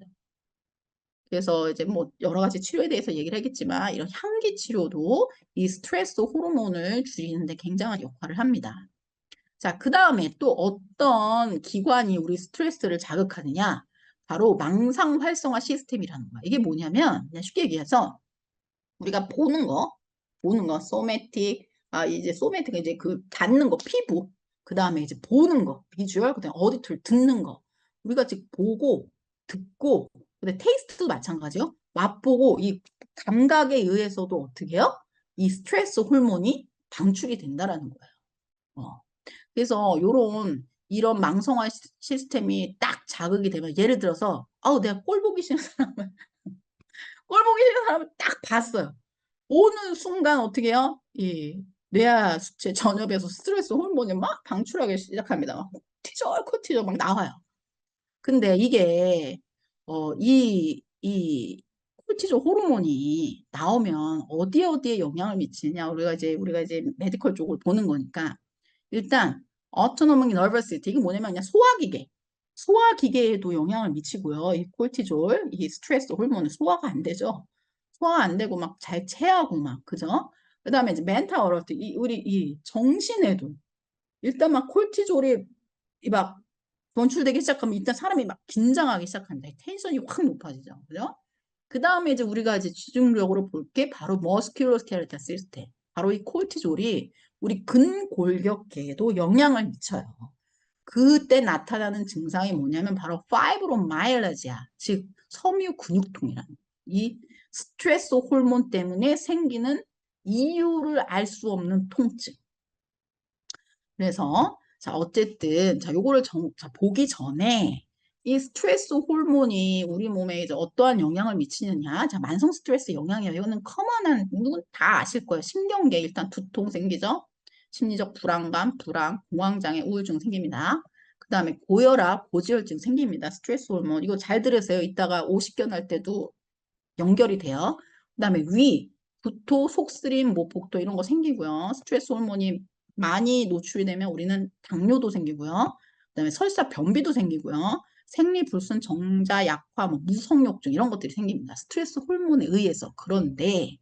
그래서 이제 뭐 여러 가지 치료에 대해서 얘기를 하겠지만 이런 향기 치료도 이 스트레스 호르몬을 줄이는데 굉장한 역할을 합니다. 자, 그 다음에 또 어떤 기관이 우리 스트레스를 자극하느냐? 바로 망상 활성화 시스템이라는 거야. 이게 뭐냐면 그냥 쉽게 얘기해서 우리가 보는 거, 소매틱, 이제 소매틱은 이제 그 닿는 거, 피부. 그 다음에 이제 보는 거, 비주얼, 그 다음에 어디토리 듣는 거. 우리가 지금 보고, 듣고, 근데 테이스트도 마찬가지요. 맛보고 이 감각에 의해서도 어떻게 해요? 이 스트레스 호르몬이 방출이 된다라는 거예요. 그래서 이런 망성화 시스템이 딱 자극이 되면 예를 들어서 내가 꼴 보기 싫은 사람은 꼴 보기 싫은 사람을 딱 봤어요. 보는 순간 어떻게 해요? 이 뇌하 수체 전엽에서 스트레스 호르몬이 막 방출하기 시작합니다. 막 코티졸 막 나와요. 근데 이게 이 코르티졸 호르몬이 나오면 어디에 영향을 미치냐? 우리가 이제 메디컬 쪽을 보는 거니까 일단 autonomic nervous system 이게 뭐냐면 그냥 소화기계에도 영향을 미치고요. 이 코르티졸, 이 스트레스 호르몬은 소화가 안 되죠. 소화 안 되고 막 잘 체하고 막 그죠? 그다음에 이제 멘탈 어럴트 우리 이 정신에도 일단 막 콜티졸이 막 분출되기 시작하면 일단 사람이 막 긴장하기 시작합니다. 텐션이 확 높아지죠. 그죠? 그 다음에 이제 우리가 이제 집중적으로 볼 게 바로 머스큘로스켈레탈 시스템. 바로 이 콜티졸이 우리 근골격계에도 영향을 미쳐요. 그때 나타나는 증상이 뭐냐면 바로 파이브로마이알지아, 즉 섬유 근육통이라는 이 스트레스 호르몬 때문에 생기는 이유를 알 수 없는 통증. 그래서 자 어쨌든 자 요거를 자, 보기 전에 이 스트레스 호르몬이 우리 몸에 이제 어떠한 영향을 미치느냐. 자 만성 스트레스 영향이에요. 이거는 커먼한 누군 다 아실 거예요. 신경계 일단 두통 생기죠. 심리적 불안감, 불안, 공황장애, 우울증 생깁니다. 그 다음에 고혈압, 고지혈증 생깁니다. 스트레스 호르몬 이거 잘 들으세요. 이따가 오십견 할 때도 연결이 돼요. 그 다음에 위, 구토, 속쓰림, 뭐 복도 이런 거 생기고요. 스트레스 호르몬이 많이 노출이 되면 우리는 당뇨도 생기고요. 그다음에 설사, 변비도 생기고요. 생리불순, 정자, 약화, 뭐 무성욕증 이런 것들이 생깁니다. 스트레스 호르몬에 의해서. 그런데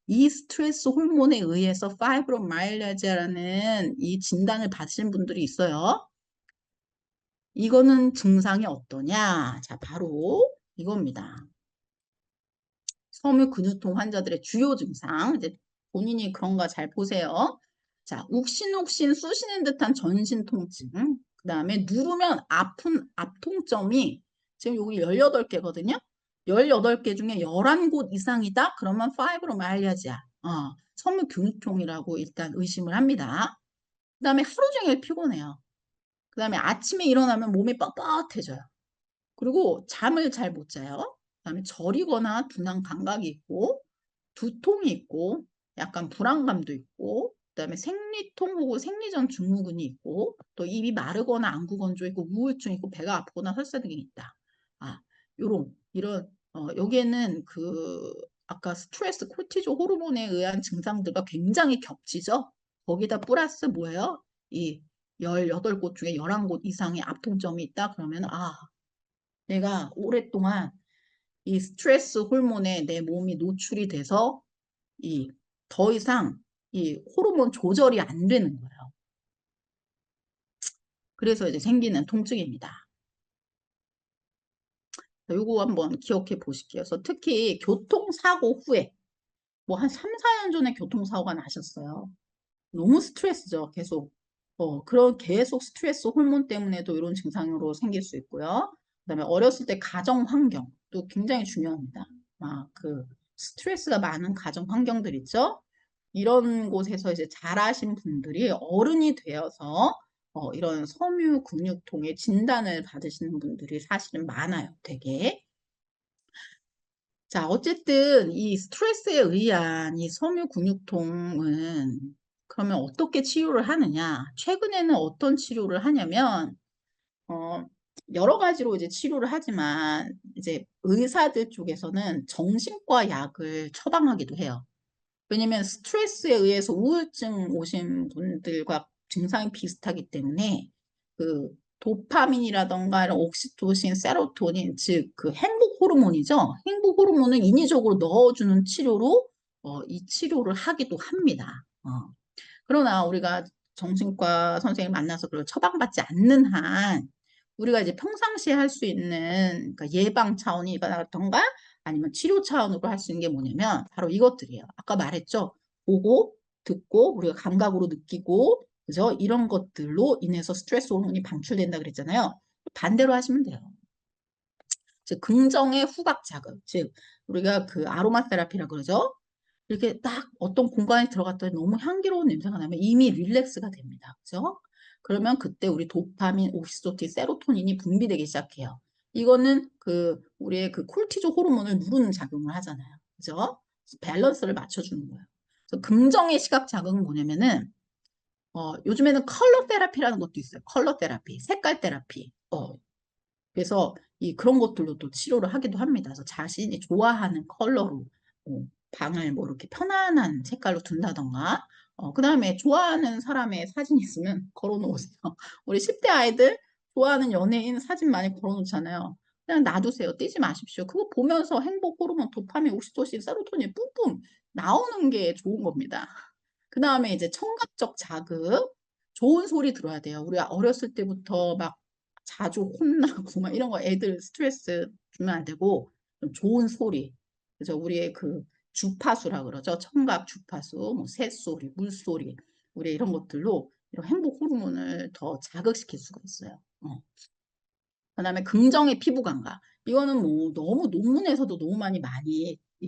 이 스트레스 호르몬에 의해서 파이브로마이알지아라는 이 진단을 받으신 분들이 있어요. 이거는 증상이 어떠냐? 자, 바로 이겁니다. 섬유 근육통 환자들의 주요 증상. 이제 본인이 그런가 잘 보세요. 자, 욱신욱신 쑤시는 듯한 전신 통증. 그 다음에 누르면 아픈 압통점이 지금 여기 18개거든요. 18개 중에 11곳 이상이다? 그러면 파이브로마이알지아. 섬유 근육통이라고 일단 의심을 합니다. 그 다음에 하루 종일 피곤해요. 그 다음에 아침에 일어나면 몸이 뻣뻣해져요. 그리고 잠을 잘 못 자요. 그다음에 저리거나 둔한 감각이 있고 두통이 있고 약간 불안감도 있고 그다음에 생리통 혹은 생리전 증후군이 있고 또 입이 마르거나 안구 건조 있고 우울증 있고 배가 아프거나 설사 등이 있다. 이런 여기에는 그 아까 스트레스 코르티졸 호르몬에 의한 증상들과 굉장히 겹치죠. 거기다 플러스 뭐예요? 이 18곳 중에 11곳 이상의 압통점이 있다. 그러면 내가 오랫동안 이 스트레스 호르몬에 내 몸이 노출이 돼서 더 이상 이 호르몬 조절이 안 되는 거예요. 그래서 이제 생기는 통증입니다. 이거 한번 기억해 보실게요. 그래서 특히 교통사고 후에 뭐 한 3, 4년 전에 교통사고가 나셨어요. 너무 스트레스죠. 계속. 그런 계속 스트레스 호르몬 때문에도 이런 증상으로 생길 수 있고요. 그다음에 어렸을 때 가정 환경도 굉장히 중요합니다. 그 스트레스가 많은 가정 환경들 있죠. 이런 곳에서 이제 자라신 분들이 어른이 되어서 이런 섬유 근육통의 진단을 받으시는 분들이 사실은 많아요. 되게. 자, 어쨌든 이 스트레스에 의한 이 섬유 근육통은 그러면 어떻게 치료를 하느냐? 최근에는 어떤 치료를 하냐면 여러 가지로 이제 치료를 하지만 이제 의사들 쪽에서는 정신과 약을 처방하기도 해요. 왜냐면 스트레스에 의해서 우울증 오신 분들과 증상이 비슷하기 때문에 그 도파민이라던가 이런 옥시토신, 세로토닌, 즉 그 행복 호르몬이죠. 행복 호르몬을 인위적으로 넣어주는 치료로 이 치료를 하기도 합니다. 그러나 우리가 정신과 선생님 만나서 그걸 처방받지 않는 한 우리가 이제 평상시에 할 수 있는 그러니까 예방 차원이라던가 아니면 치료 차원으로 할 수 있는 게 뭐냐면 바로 이것들이에요. 아까 말했죠. 보고 듣고 우리가 감각으로 느끼고 그죠? 이런 것들로 인해서 스트레스 호르몬이 방출된다 그랬잖아요. 반대로 하시면 돼요. 즉 긍정의 후각 자극, 즉 우리가 그 아로마 테라피라 그러죠. 이렇게 딱 어떤 공간에 들어갔더니 너무 향기로운 냄새가 나면 이미 릴렉스가 됩니다. 그죠? 그러면 그때 우리 도파민, 옥시토신, 세로토닌이 분비되기 시작해요. 이거는 우리의 콜티졸 호르몬을 누르는 작용을 하잖아요. 그죠? 밸런스를 맞춰주는 거예요. 그래서 긍정의 시각 자극은 뭐냐면은 요즘에는 컬러 테라피라는 것도 있어요. 컬러 테라피, 색깔 테라피. 그래서 그런 것들로 또 치료를 하기도 합니다. 그래서 자신이 좋아하는 컬러로 방을 뭐 이렇게 편안한 색깔로 둔다던가, 그 다음에 좋아하는 사람의 사진 있으면 걸어놓으세요. 우리 10대 아이들 좋아하는 연예인 사진 많이 걸어놓잖아요. 그냥 놔두세요. 떼지 마십시오. 그거 보면서 행복 호르몬, 도파민, 옥시토신, 세로토닌 뿜뿜 나오는 게 좋은 겁니다. 그 다음에 이제 청각적 자극, 좋은 소리 들어야 돼요. 우리가 어렸을 때부터 막 자주 혼나고 막 이런 거 애들 스트레스 주면 안 되고 좀 좋은 소리. 그래서 우리의 주파수라 그러죠. 청각 주파수, 뭐 새소리, 물소리, 우리 이런 것들로 이런 행복 호르몬을 더 자극시킬 수가 있어요. 그다음에 긍정의 피부 감각. 이거는 뭐 너무 논문에서도 너무 많이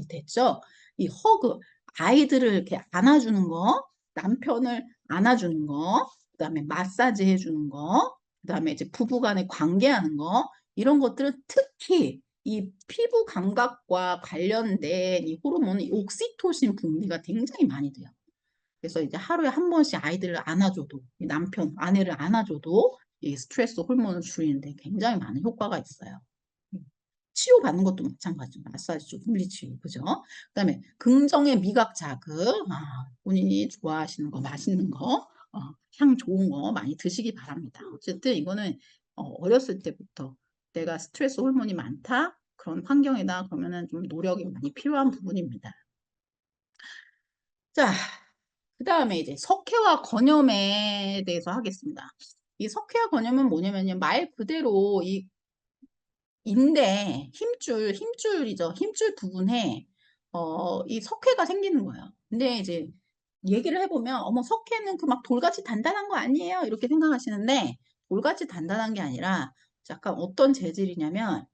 됐죠. 이 허그, 아이들을 이렇게 안아주는 거, 남편을 안아주는 거, 그다음에 마사지 해주는 거, 그다음에 이제 부부간에 관계하는 거, 이런 것들은 특히 이 피부 감각과 관련된 이 호르몬, 이 옥시토신 분비가 굉장히 많이 돼요. 그래서 이제 하루에 한 번씩 아이들을 안아줘도, 이 남편, 아내를 안아줘도 이 스트레스 호르몬을 줄이는데 굉장히 많은 효과가 있어요. 치료받는 것도 마찬가지죠. 마사지, 물리치료, 그죠? 그다음에 긍정의 미각 자극, 본인이 좋아하시는 거, 맛있는 거, 향 좋은 거 많이 드시기 바랍니다. 어쨌든 이거는 어렸을 때부터 내가 스트레스 호르몬이 많다, 그런 환경이다 그러면은 좀 노력이 많이 필요한 부분입니다. 자, 그 다음에 이제 석회화 건염에 대해서 하겠습니다. 이 석회화 건염은 뭐냐면요, 말 그대로 이 인대 힘줄이죠. 힘줄 부분에 이 석회가 생기는 거예요. 근데 이제 얘기를 해보면 어머 석회는 그 막 돌같이 단단한 거 아니에요? 이렇게 생각하시는데 돌같이 단단한 게 아니라 약간 어떤 재질이냐면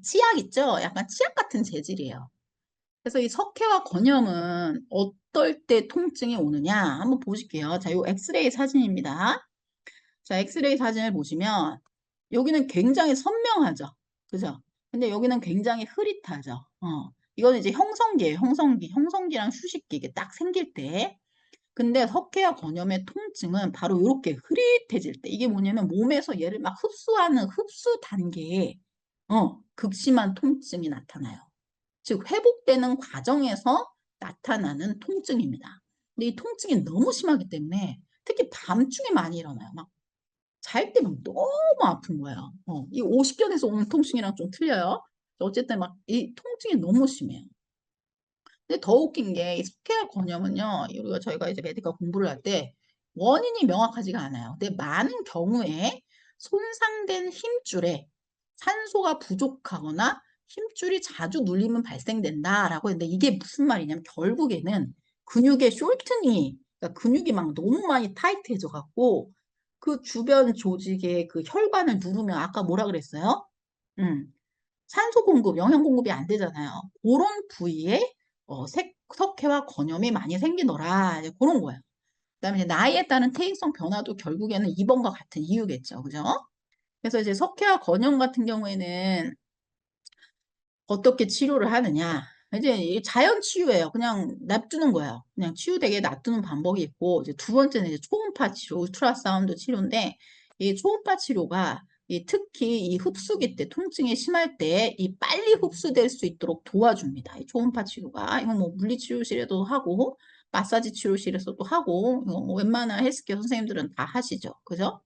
치약 있죠? 약간 치약 같은 재질이에요. 그래서 이 석회와 건염은 어떨 때 통증이 오느냐 한번 보실게요. 자, 요 엑스레이 사진입니다. 자, 엑스레이 사진을 보시면 여기는 굉장히 선명하죠. 그죠? 근데 여기는 굉장히 흐릿하죠. 이거는 이제 형성기예요. 형성기랑 휴식기 이게 딱 생길 때. 근데 석회와 건염의 통증은 바로 이렇게 흐릿해질 때. 이게 뭐냐면 몸에서 얘를 막 흡수하는 흡수 단계에 극심한 통증이 나타나요. 즉 회복되는 과정에서 나타나는 통증입니다. 근데 이 통증이 너무 심하기 때문에 특히 밤중에 많이 일어나요. 막 잘 때 막 너무 아픈 거예요. 이 50견에서 오는 통증이랑 좀 틀려요. 어쨌든 막 이 통증이 너무 심해요. 근데 더 웃긴 게 이 스케알 건염은요. 저희가 이제 메디컬 공부를 할 때 원인이 명확하지가 않아요. 근데 많은 경우에 손상된 힘줄에 산소가 부족하거나 힘줄이 자주 눌리면 발생된다라고 했는데 이게 무슨 말이냐면 결국에는 근육의 숄트닝이 그러니까 근육이 막 너무 많이 타이트해져 갖고 그 주변 조직의 그 혈관을 누르면 아까 뭐라 그랬어요? 산소 공급, 영양 공급이 안 되잖아요. 그런 부위에 석회와 건염이 많이 생기더라. 이제 그런 거예요. 그다음에 이제 나이에 따른 퇴행성 변화도 결국에는 이번과 같은 이유겠죠. 그죠? 그래서 이제 석회와 건염 같은 경우에는 어떻게 치료를 하느냐. 이제 자연 치유예요. 그냥 놔두는 거예요. 그냥 치유되게 놔두는 방법이 있고, 이제 두 번째는 이제 초음파 치료, 울트라사운드 치료인데, 이 초음파 치료가 특히 이 흡수기 때, 통증이 심할 때, 이 빨리 흡수될 수 있도록 도와줍니다. 이 초음파 치료가. 이건 뭐 물리치료실에도 하고, 마사지 치료실에서도 하고, 이거 뭐 웬만한 헬스케어 선생님들은 다 하시죠. 그죠?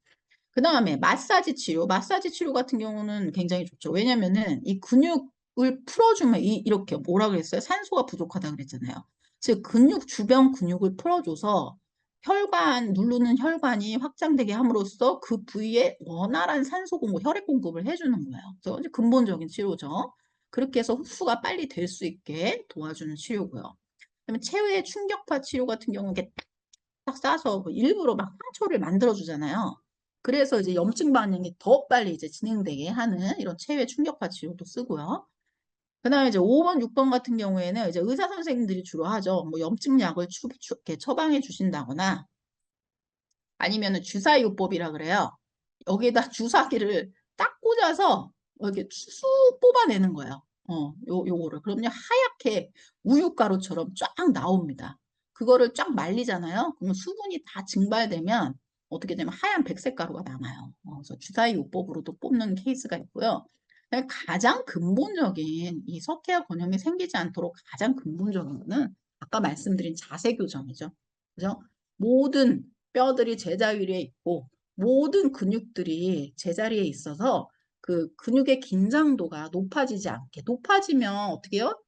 그 다음에 마사지 치료. 마사지 치료 같은 경우는 굉장히 좋죠. 왜냐면은 이 근육을 풀어주면 이렇게 뭐라 그랬어요? 산소가 부족하다 그랬잖아요. 즉 근육 주변 근육을 풀어줘서 누르는 혈관이 확장되게 함으로써 그 부위에 원활한 산소 공급, 혈액 공급을 해주는 거예요. 그래서 이제 근본적인 치료죠. 그렇게 해서 흡수가 빨리 될 수 있게 도와주는 치료고요. 그다음에 체외 충격파 치료 같은 경우는 이렇게 딱 싸서 일부러 막 상처를 만들어 주잖아요. 그래서 이제 염증 반응이 더 빨리 이제 진행되게 하는 이런 체외 충격파 치료도 쓰고요. 그다음에 이제 5번, 6번 같은 경우에는 이제 의사 선생님들이 주로 하죠. 뭐 염증 약을 이렇게 처방해 주신다거나 아니면은 주사요법이라 그래요. 여기에다 주사기를 딱 꽂아서 이렇게 쑥 뽑아내는 거예요. 요거를. 그럼요, 하얗게 우유가루처럼 쫙 나옵니다. 그거를 쫙 말리잖아요. 그러면 수분이 다 증발되면 어떻게 되면 하얀 백색 가루가 남아요. 그래서 주사위 요법으로도 뽑는 케이스가 있고요. 가장 근본적인 이 석회화 권염이 생기지 않도록 가장 근본적인 거는 아까 말씀드린 자세 교정이죠. 그죠? 모든 뼈들이 제자리에 있고 모든 근육들이 제자리에 있어서 그 근육의 긴장도가 높아지지 않게, 높아지면 어떻게 해요?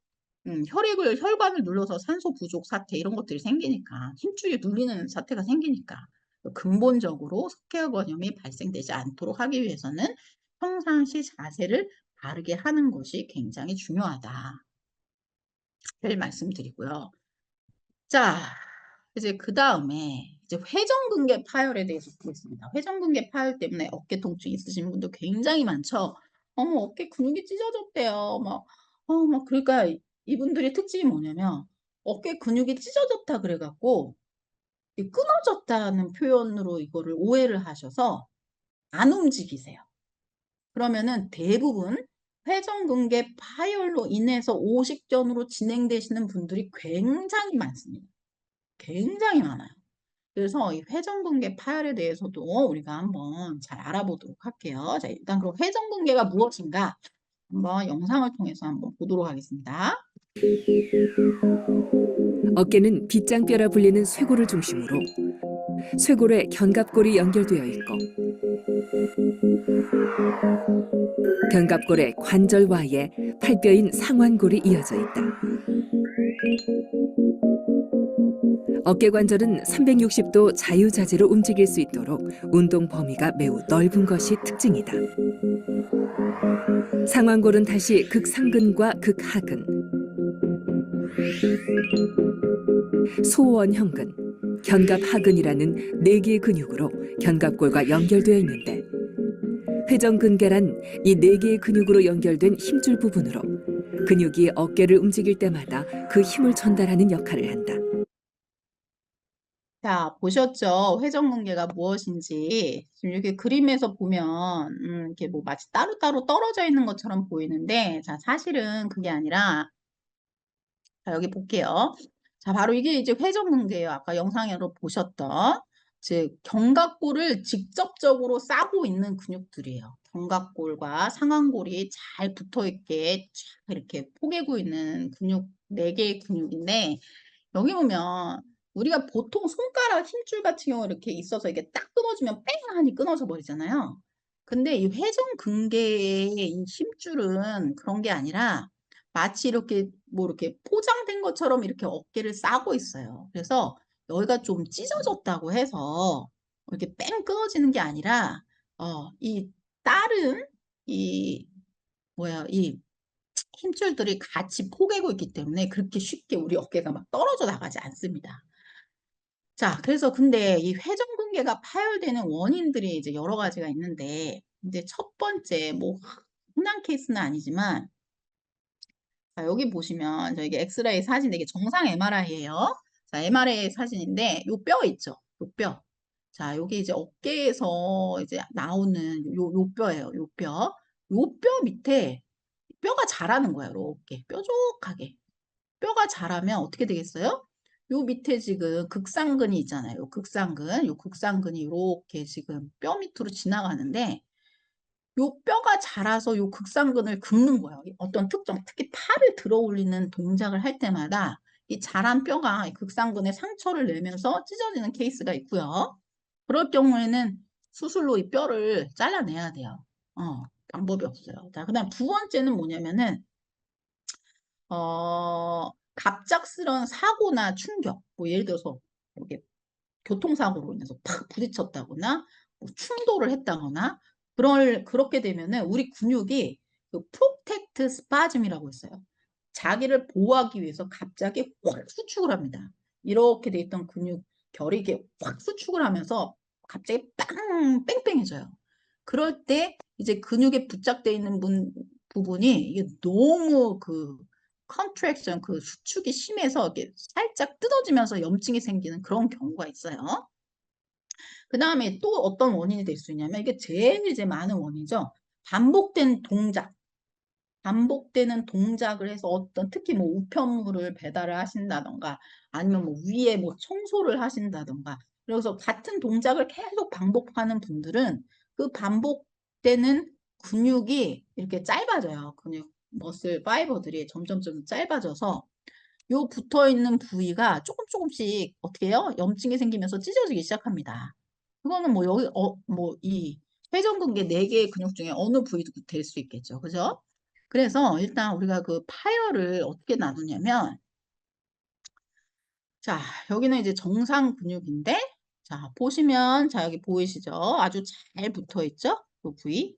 혈관을 눌러서 산소 부족 사태 이런 것들이 생기니까, 힘줄이 눌리는 사태가 생기니까 근본적으로 석회화 권염이 발생되지 않도록 하기 위해서는 평상시 자세를 바르게 하는 것이 굉장히 중요하다를 말씀드리고요. 자, 이제 그 다음에 이제 회전근개 파열에 대해서 보겠습니다. 회전근개 파열 때문에 어깨 통증 있으신 분들 굉장히 많죠. 어깨 근육이 찢어졌대요. 그러니까 이분들의 특징이 뭐냐면 어깨 근육이 찢어졌다 그래갖고 끊어졌다는 표현으로 이거를 오해를 하셔서 안 움직이세요. 그러면은 대부분 회전근개 파열로 인해서 오식전으로 진행되시는 분들이 굉장히 많습니다. 굉장히 많아요. 그래서 이 회전근개 파열에 대해서도 우리가 한번 잘 알아보도록 할게요. 자, 일단 그럼 회전근개가 무엇인가 한번 영상을 통해서 한번 보도록 하겠습니다. 어깨는 빗장뼈라 불리는 쇄골을 중심으로 쇄골에 견갑골이 연결되어 있고 견갑골의 관절와에 팔뼈인 상완골이 이어져 있다. 어깨 관절은 360도 자유자재로 움직일 수 있도록 운동 범위가 매우 넓은 것이 특징이다. 상완골은 다시 극상근과 극하근, 소원형근, 견갑하근이라는 4개의 근육으로 견갑골과 연결되어 있는데 회전근개란 이 4개의 근육으로 연결된 힘줄 부분으로 근육이 어깨를 움직일 때마다 그 힘을 전달하는 역할을 한다. 자, 보셨죠? 회전근개가 무엇인지. 지금 이렇게 그림에서 보면 이렇게 뭐 마치 따로따로 떨어져 있는 것처럼 보이는데, 자, 사실은 그게 아니라, 자, 여기 볼게요. 자, 바로 이게 이제 회전근개예요. 아까 영상으로 보셨던. 즉, 견갑골을 직접적으로 싸고 있는 근육들이에요. 견갑골과 상완골이 잘 붙어 있게 쫙 이렇게 포개고 있는 근육, 4개의 근육인데, 여기 보면 우리가 보통 손가락 힘줄 같은 경우 이렇게 있어서 이게 딱 끊어지면 뺑 하니 끊어져 버리잖아요. 근데 이 회전근개의 이 힘줄은 그런 게 아니라 마치 이렇게 뭐 이렇게 포장된 것처럼 이렇게 어깨를 싸고 있어요. 그래서 여기가 좀 찢어졌다고 해서 이렇게 뺑 끊어지는 게 아니라 이 다른 이 이 힘줄들이 같이 포개고 있기 때문에 그렇게 쉽게 우리 어깨가 막 떨어져 나가지 않습니다. 자, 그래서 근데 이 회전근개가 파열되는 원인들이 이제 여러 가지가 있는데, 이제 첫 번째, 뭐, 흔한 케이스는 아니지만, 자, 여기 보시면, 이게 엑스레이 사진, 이게 정상 MRI예요. 자, MRI 사진인데, 요 뼈 있죠? 요 뼈. 자, 여기 이제 어깨에서 이제 나오는 요 뼈예요. 요 뼈. 요 뼈 밑에 뼈가 자라는 거예요. 이렇게 뾰족하게. 뼈가 자라면 어떻게 되겠어요? 요 밑에 지금 극상근이 있잖아요. 요 극상근이 이렇게 지금 뼈 밑으로 지나가는데 요 뼈가 자라서 요 극상근을 긁는 거예요. 어떤 특히 팔을 들어 올리는 동작을 할 때마다 이 자란 뼈가 극상근에 상처를 내면서 찢어지는 케이스가 있고요. 그럴 경우에는 수술로 이 뼈를 잘라내야 돼요. 방법이 없어요. 자, 그다음 두 번째는 뭐냐면은 갑작스러운 사고나 충격, 뭐 예를 들어서 이렇게 교통사고로 인해서 팍 부딪혔다거나 뭐 충돌을 했다거나 그렇게 되면은 우리 근육이 그 프로텍트 스파즘이라고 있어요. 자기를 보호하기 위해서 갑자기 확 수축을 합니다. 이렇게 돼 있던 근육 결이 이렇게 확 수축을 하면서 갑자기 뺑뺑해져요. 그럴 때 이제 근육에 부착되어 있는 부분이 이게 너무 그 컨트랙션 그 수축이 심해서 이렇게 살짝 뜯어지면서 염증이 생기는 그런 경우가 있어요. 그 다음에 또 어떤 원인이 될 수 있냐면 이게 제일 이제 많은 원인이죠. 반복된 동작, 반복되는 동작을 해서 어떤 특히 뭐 우편물을 배달을 하신다던가 아니면 뭐 위에 뭐 청소를 하신다던가 그래서 같은 동작을 계속 반복하는 분들은 그 반복되는 근육이 이렇게 짧아져요. 근육 머슬 파이버들이 점점점 짧아져서 요 붙어 있는 부위가 조금씩 어떻게 해요? 염증이 생기면서 찢어지기 시작합니다. 그거는 뭐 여기 뭐 이 회전근개 4개의 근육 중에 어느 부위도 될 수 있겠죠. 그죠? 그래서 일단 우리가 그 파열을 어떻게 나누냐면 자, 여기는 이제 정상 근육인데 자, 보시면 자, 여기 보이시죠? 아주 잘 붙어 있죠? 그 부위.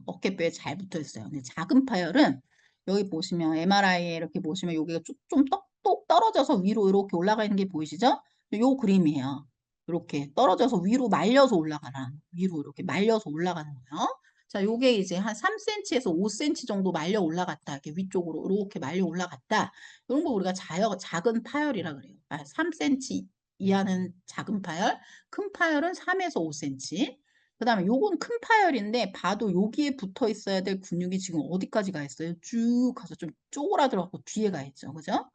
어깨뼈에 잘 붙어 있어요. 근데 작은 파열은 여기 보시면 MRI에 이렇게 보시면 여기가 좀 똑똑 떨어져서 위로 이렇게 올라가 있는 게 보이시죠? 요 그림이에요. 이렇게 떨어져서 위로 말려서 올라가라. 위로 이렇게 말려서 올라가는 거예요. 자, 요게 이제 한 3cm에서 5cm 정도 말려 올라갔다. 이렇게 위쪽으로 이렇게 말려 올라갔다. 이런 거 우리가 작은 파열이라 그래요. 3cm 이하는 작은 파열, 큰 파열은 3에서 5cm. 그 다음에 요건 큰 파열인데 봐도 여기에 붙어 있어야 될 근육이 지금 어디까지 가 있어요? 쭉 가서 좀 쪼그라들어갖고 뒤에 가 있죠. 그죠?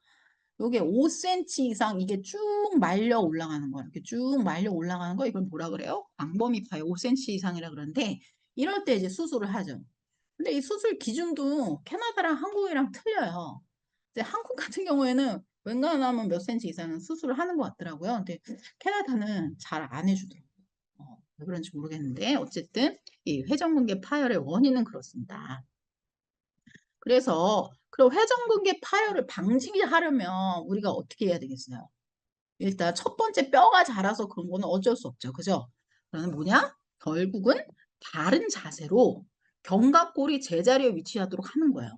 요게 5cm 이상 이게 쭉 말려 올라가는 거예요. 이렇게 쭉 말려 올라가는 거 이걸 뭐라 그래요? 광범위 파열 5cm 이상이라 그러는데 이럴 때 이제 수술을 하죠. 근데 이 수술 기준도 캐나다랑 한국이랑 틀려요. 이제 한국 같은 경우에는 웬간하면 몇 센치 이상은 수술을 하는 것 같더라고요. 근데 캐나다는 잘 안 해주더라고요. 왜 그런지 모르겠는데 어쨌든 이 회전근개 파열의 원인은 그렇습니다. 그래서 그럼 회전근개 파열을 방지하려면 우리가 어떻게 해야 되겠어요? 일단 첫 번째 뼈가 자라서 그런 거는 어쩔 수 없죠. 그죠? 그러면 뭐냐? 결국은 바른 자세로 견갑골이 제자리에 위치하도록 하는 거예요.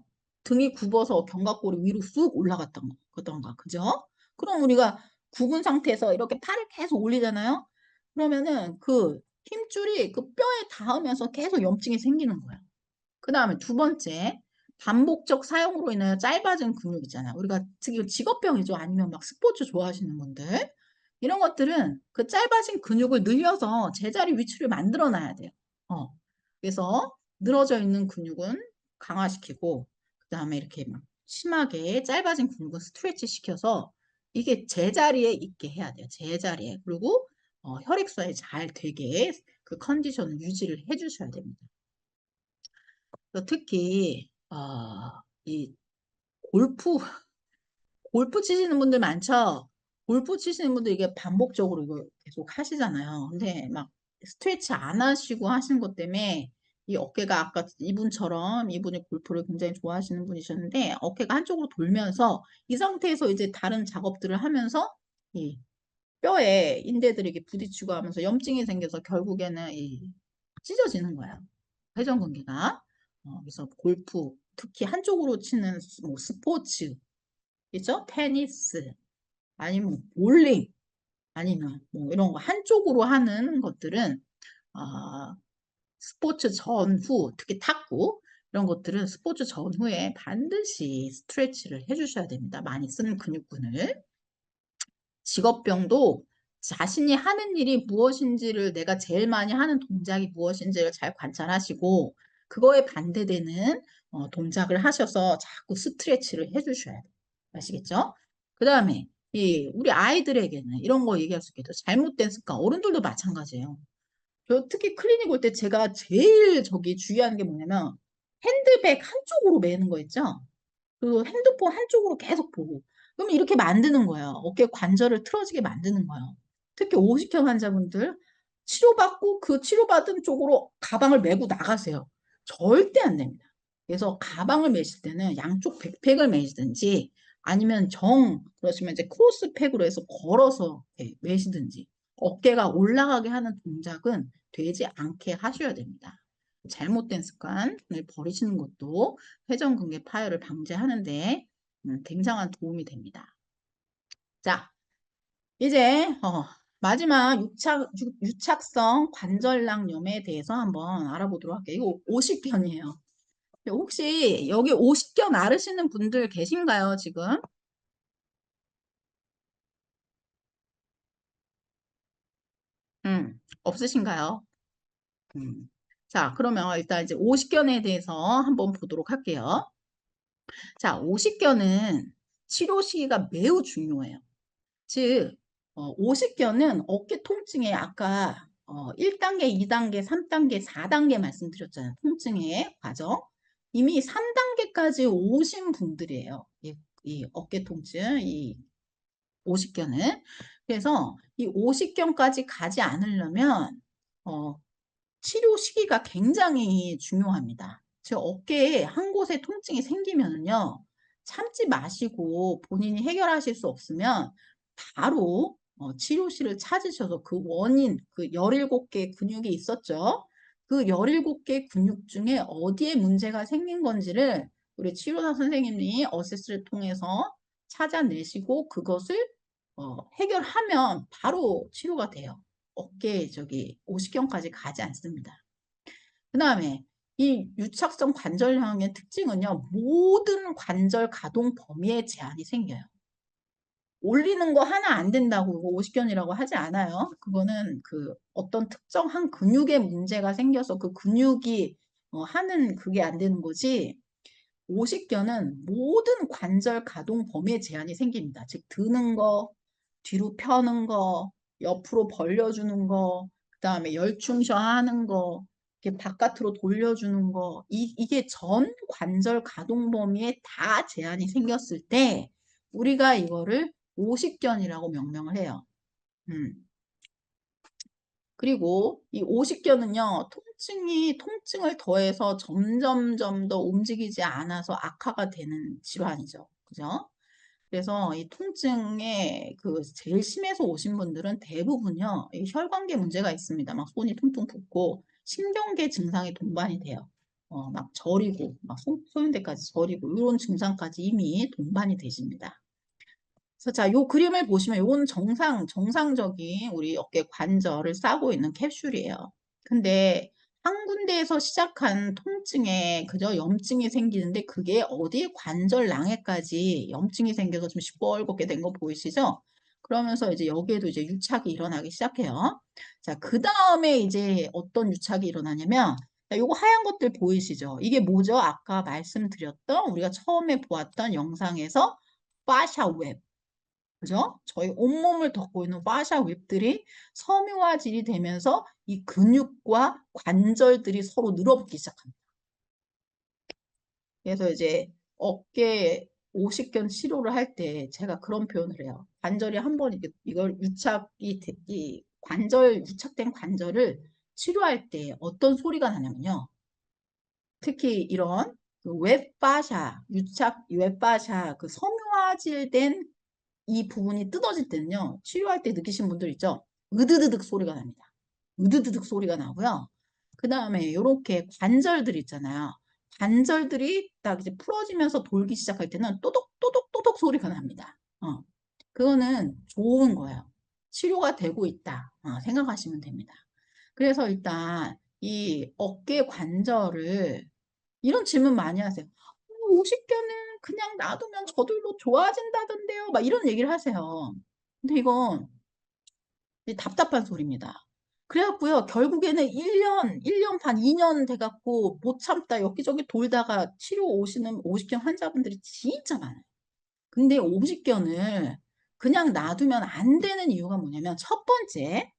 등이 굽어서 견갑골이 위로 쑥 올라갔던 거던가. 그죠? 그럼 우리가 굽은 상태에서 이렇게 팔을 계속 올리잖아요. 그러면은 그 힘줄이 그 뼈에 닿으면서 계속 염증이 생기는 거예요. 그 다음에 두 번째, 반복적 사용으로 인하여 짧아진 근육 있잖아요. 우리가 특히 직업병이죠. 아니면 막 스포츠 좋아하시는 분들. 이런 것들은 그 짧아진 근육을 늘려서 제자리 위치를 만들어 놔야 돼요. 그래서 늘어져 있는 근육은 강화시키고, 그 다음에 이렇게 막 심하게 짧아진 근육은 스트레치 시켜서 이게 제자리에 있게 해야 돼요. 제자리에. 그리고 혈액순환이 잘 되게 그 컨디션을 유지를 해 주셔야 됩니다. 특히 이 골프 골프 치시는 분들 많죠. 골프 치시는 분들 이게 반복적으로 이거 계속 하시잖아요. 근데 막 스트레치 안 하시고 하시는 것 때문에 이 어깨가 아까 이분이 골프를 굉장히 좋아하시는 분이셨는데 어깨가 한쪽으로 돌면서 이 상태에서 이제 다른 작업들을 하면서 이 뼈에 인대들이 이렇게 부딪히고 하면서 염증이 생겨서 결국에는 찢어지는 거예요. 회전근개가. 그래서 골프, 특히 한쪽으로 치는 뭐 스포츠, 있죠? 테니스, 아니면 볼링, 아니면 뭐 이런 거 한쪽으로 하는 것들은 스포츠 전후, 특히 탁구 이런 것들은 스포츠 전후에 반드시 스트레치를 해주셔야 됩니다. 많이 쓰는 근육군을. 직업병도 자신이 하는 일이 무엇인지를 내가 제일 많이 하는 동작이 무엇인지를 잘 관찰하시고 그거에 반대되는 동작을 하셔서 자꾸 스트레치를 해주셔야 돼요. 아시겠죠? 그 다음에 우리 아이들에게는 이런 거 얘기할 수 있겠죠. 잘못된 습관, 어른들도 마찬가지예요. 저 특히 클리닉 올 때 제가 제일 주의하는 게 뭐냐면 핸드백 한쪽으로 매는 거 있죠? 그 핸드폰 한쪽으로 계속 보고 그러면 이렇게 만드는 거예요. 어깨 관절을 틀어지게 만드는 거예요. 특히 오십견 환자분들 치료받고 그 치료받은 쪽으로 가방을 메고 나가세요. 절대 안 됩니다. 그래서 가방을 메실 때는 양쪽 백팩을 메시든지 아니면 그러시면 이제 크로스팩으로 해서 걸어서 메시든지 어깨가 올라가게 하는 동작은 되지 않게 하셔야 됩니다. 잘못된 습관을 버리시는 것도 회전근개 파열을 방지하는데 굉장한 도움이 됩니다. 자, 이제 마지막 유착성 관절낭염에 대해서 한번 알아보도록 할게요. 이거 오십견이에요. 혹시 여기 오십견 앓으시는 분들 계신가요, 지금? 없으신가요? 자, 그러면 일단 이제 오십견에 대해서 한번 보도록 할게요. 자, 오십견은 치료 시기가 매우 중요해요. 즉, 오십견은 어깨 통증에 아까 1단계, 2단계, 3단계, 4단계 말씀드렸잖아요. 통증의 과정. 이미 3단계까지 오신 분들이에요. 이 어깨 통증, 이 오십견은. 그래서 이 오십견까지 가지 않으려면 치료 시기가 굉장히 중요합니다. 즉 어깨에 한 곳에 통증이 생기면은요, 참지 마시고 본인이 해결하실 수 없으면 바로 치료실을 찾으셔서 그 원인, 그 17개 근육이 있었죠. 그 17개 근육 중에 어디에 문제가 생긴 건지를 우리 치료사 선생님이 어세스를 통해서 찾아내시고 그것을 해결하면 바로 치료가 돼요. 어깨 오십견까지 가지 않습니다. 그 다음에 이 유착성 관절염의 특징은요, 모든 관절 가동 범위에 제한이 생겨요. 올리는 거 하나 안 된다고 이거 오십견이라고 하지 않아요. 그거는 그 어떤 특정한 근육에 문제가 생겨서 그 근육이 하는 그게 안 되는 거지. 오십견은 모든 관절 가동 범위에 제한이 생깁니다. 즉 드는 거, 뒤로 펴는 거, 옆으로 벌려주는 거, 그 다음에 열충셔 하는 거, 이렇게 바깥으로 돌려주는 거, 이게 전 관절 가동 범위에 다 제한이 생겼을 때 우리가 이거를 오십견이라고 명명을 해요. 그리고 이 오십견은요, 통증을 더해서 점점점 더 움직이지 않아서 악화가 되는 질환이죠. 그죠? 그래서 이 통증에 제일 심해서 오신 분들은 대부분요, 이 혈관계 문제가 있습니다. 막 손이 퉁퉁 붓고 신경계 증상이 동반이 돼요. 막 저리고, 막 소변대까지 저리고, 이런 증상까지 이미 동반이 되십니다. 그래서 자, 요 그림을 보시면 요건 정상적인 우리 어깨 관절을 싸고 있는 캡슐이에요. 근데 한 군데에서 시작한 통증에 그저 염증이 생기는데 그게 어디 관절낭에까지 염증이 생겨서 좀 시뻘겋게 된 거 보이시죠? 그러면서 이제 여기에도 이제 유착이 일어나기 시작해요. 자, 그 다음에 이제 어떤 유착이 일어나냐면, 자, 요거 하얀 것들 보이시죠? 이게 뭐죠? 아까 말씀드렸던 우리가 처음에 보았던 영상에서 파샤 웹. 그죠? 저희 온몸을 덮고 있는 파샤 웹들이 섬유화질이 되면서 이 근육과 관절들이 서로 늘어붙기 시작합니다. 그래서 이제 어깨 오십견 치료를 할 때 제가 그런 표현을 해요. 관절이 한번 이걸 이 유착된 관절을 치료할 때 어떤 소리가 나냐면요. 특히 이런 웹파샤, 웹파샤, 섬유화질된 이 부분이 뜯어질 때는요, 치료할 때 느끼신 분들 있죠? 으드드득 소리가 납니다. 으드드득 소리가 나고요. 그 다음에 이렇게 관절들 있잖아요. 관절들이 딱 이제 풀어지면서 돌기 시작할 때는 또독또독또독 소리가 납니다. 그거는 좋은 거예요. 치료가 되고 있다. 생각하시면 됩니다. 그래서 일단 이 어깨 관절을 이런 질문 많이 하세요. 50견은 그냥 놔두면 저절로 좋아진다던데요. 막 이런 얘기를 하세요. 근데 이건 답답한 소리입니다. 그래갖고요, 결국에는 1년 반, 2년 돼갖고 못 참다 여기저기 돌다가 치료 오시는 50견 환자분들이 진짜 많아요. 근데 50견을 그냥 놔두면 안 되는 이유가 뭐냐면, 첫 번째,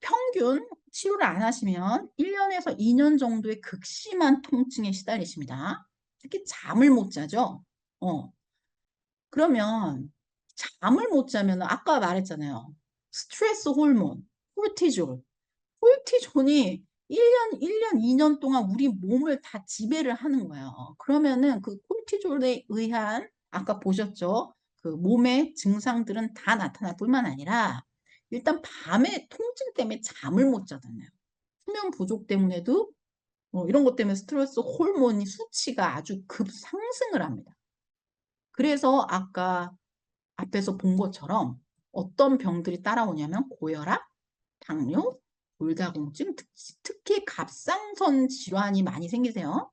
평균 치료를 안 하시면 1년에서 2년 정도의 극심한 통증에 시달리십니다. 특히 잠을 못 자죠. 그러면 잠을 못 자면 아까 말했잖아요. 스트레스 호르몬, 코르티졸. 코르티졸이 1년, 2년 동안 우리 몸을 다 지배를 하는 거예요. 그러면은 그 코르티졸에 의한 아까 보셨죠? 그 몸의 증상들은 다 나타날 뿐만 아니라 일단 밤에 통증 때문에 잠을 못 자잖아요. 수면 부족 때문에도 이런 것 때문에 스트레스 호르몬이 수치가 아주 급상승을 합니다. 그래서 아까 앞에서 본 것처럼 어떤 병들이 따라오냐면 고혈압, 당뇨, 골다공증, 특히 갑상선 질환이 많이 생기세요.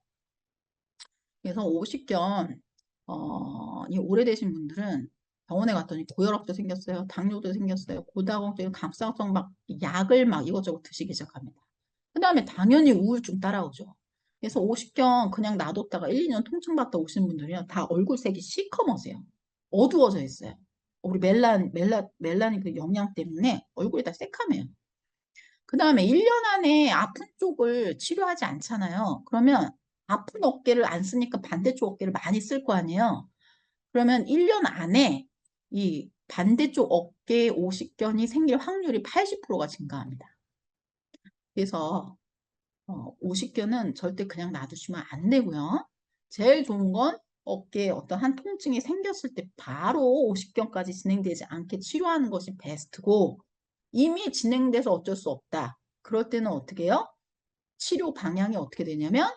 그래서 오십견이 오래되신 분들은 병원에 갔더니 고혈압도 생겼어요. 당뇨도 생겼어요. 골다공증, 갑상선 막 약을 막 이것저것 드시기 시작합니다. 그 다음에 당연히 우울증 따라오죠. 그래서 오십견 그냥 놔뒀다가 1, 2년 통증받다 오신 분들이요. 다 얼굴색이 시커머세요. 어두워져 있어요. 우리 멜라닌 그 영양 때문에 얼굴이 다 새카매요. 그 다음에 1년 안에 아픈 쪽을 치료하지 않잖아요. 그러면 아픈 어깨를 안 쓰니까 반대쪽 어깨를 많이 쓸 거 아니에요. 그러면 1년 안에 이 반대쪽 어깨에 오십견이 생길 확률이 80%가 증가합니다. 그래서 오십견은 절대 그냥 놔두시면 안 되고요. 제일 좋은 건 어깨에 어떤 한 통증이 생겼을 때 바로 오십견까지 진행되지 않게 치료하는 것이 베스트고, 이미 진행돼서 어쩔 수 없다. 그럴 때는 어떻게 해요? 치료 방향이 어떻게 되냐면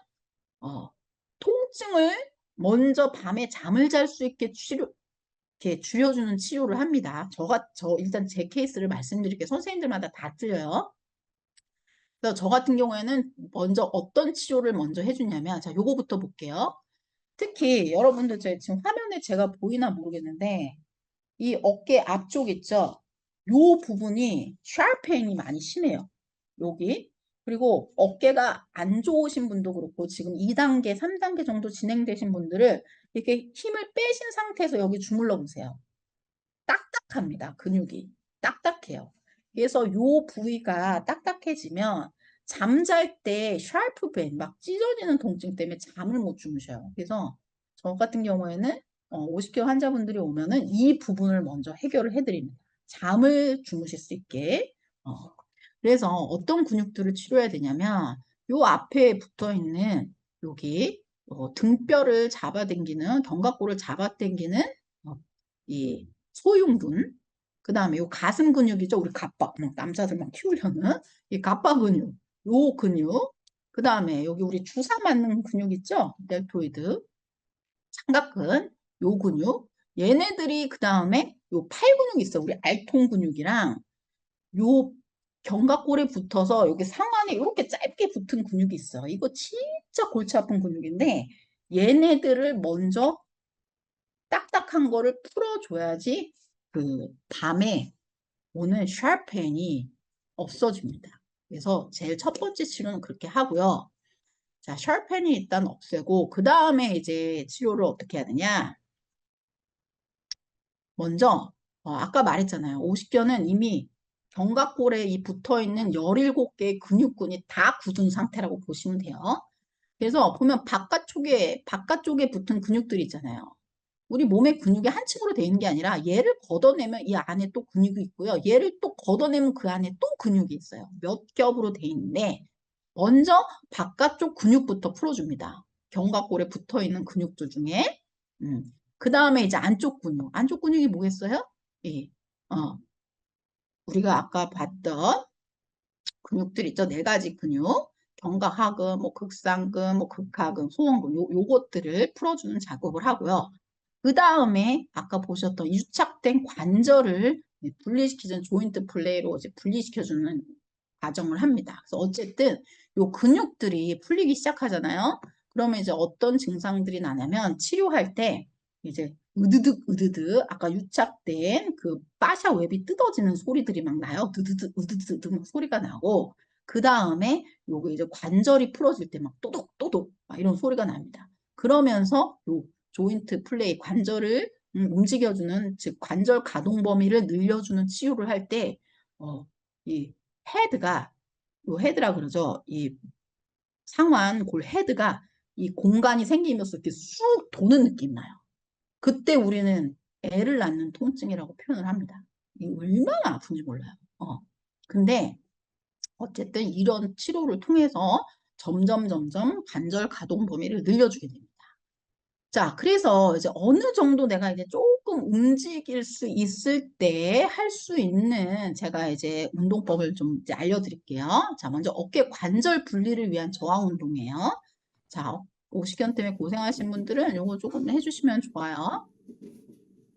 통증을 먼저 밤에 잠을 잘 수 있게 이렇게 줄여주는 치료를 합니다. 일단 제 케이스를 말씀드릴게요. 선생님들마다 다 틀려요. 그래서 저 같은 경우에는 먼저 어떤 치료를 먼저 해주냐면, 자, 요거부터 볼게요. 특히 여러분들 지금 화면에 제가 보이나 모르겠는데, 이 어깨 앞쪽 있죠? 요 부분이 샤프페인이 많이 심해요. 여기. 그리고 어깨가 안 좋으신 분도 그렇고, 지금 2단계, 3단계 정도 진행되신 분들을 이렇게 힘을 빼신 상태에서 여기 주물러 보세요. 딱딱합니다. 근육이. 딱딱해요. 그래서 요 부위가 딱딱해지면 잠잘 때 샤프 페인, 막 찢어지는 통증 때문에 잠을 못 주무셔요. 그래서 저 같은 경우에는 50개 환자분들이 오면은 이 부분을 먼저 해결을 해드립니다. 잠을 주무실 수 있게. 그래서 어떤 근육들을 치료해야 되냐면, 요 앞에 붙어 있는 여기 등뼈를 잡아당기는, 견갑골을 잡아당기는 이 소흉근, 그 다음에 요 가슴 근육이죠. 우리 갑바, 남자들만 키우려는 이 갑바 근육, 요 근육, 그 다음에 여기 우리 주사 맞는 근육 있죠. 델토이드, 삼각근, 요 근육, 얘네들이 그 다음에 요 팔 근육 있어. 우리 알통 근육이랑 요 견갑골에 붙어서 여기 상완에 이렇게 짧게 붙은 근육이 있어. 이거 진짜 골치 아픈 근육인데, 얘네들을 먼저 딱딱한 거를 풀어줘야지 그 밤에 오는 샤프페인이 없어집니다. 그래서 제일 첫 번째 치료는 그렇게 하고요. 자, 샤프페인이 일단 없애고, 그 다음에 이제 치료를 어떻게 해야 되냐. 먼저 아까 말했잖아요. 오십견은 이미 견갑골에 이 붙어있는 17개의 근육군이 다 굳은 상태라고 보시면 돼요. 그래서 보면 바깥쪽에 붙은 근육들이 있잖아요. 우리 몸의 근육이 한 층으로 되어 있는 게 아니라 얘를 걷어내면 이 안에 또 근육이 있고요. 얘를 또 걷어내면 그 안에 또 근육이 있어요. 몇 겹으로 되어 있는데, 먼저 바깥쪽 근육부터 풀어줍니다. 견갑골에 붙어 있는 근육들 중에. 그 다음에 이제 안쪽 근육. 안쪽 근육이 뭐겠어요? 예. 우리가 아까 봤던 근육들 있죠. 4가지 근육. 견갑하근, 뭐 극상근, 뭐 극하근, 소원근, 요것들을 풀어주는 작업을 하고요. 그 다음에 아까 보셨던 유착된 관절을 분리시키는 조인트 플레이로 이제 분리시켜주는 과정을 합니다. 그래서 어쨌든 요 근육들이 풀리기 시작하잖아요. 그러면 이제 어떤 증상들이 나냐면, 치료할 때 이제 으드득 아까 유착된 그 파샤 웹이 뜯어지는 소리들이 막 나요. 으드득 막 소리가 나고, 그 다음에 요거 이제 관절이 풀어질 때 막 또독 막 이런 소리가 납니다. 그러면서 요 조인트 플레이, 관절을 움직여주는, 즉 관절 가동 범위를 늘려주는 치료를 할 때 이 헤드가, 요 헤드라 그러죠. 이 상완 골 헤드가 이 공간이 생기면서 이렇게 쑥 도는 느낌 나요. 그때 우리는 애를 낳는 통증이라고 표현을 합니다. 이 얼마나 아픈지 몰라요. 근데 어쨌든 이런 치료를 통해서 점점 관절 가동 범위를 늘려주게 됩니다. 자, 그래서 이제 어느 정도 내가 이제 조금 움직일 수 있을 때 할 수 있는 제가 이제 운동법을 좀 이제 알려드릴게요. 자, 먼저 어깨 관절 분리를 위한 저항 운동이에요. 자, 오십견 때문에 고생하신 분들은 이거 조금 해주시면 좋아요.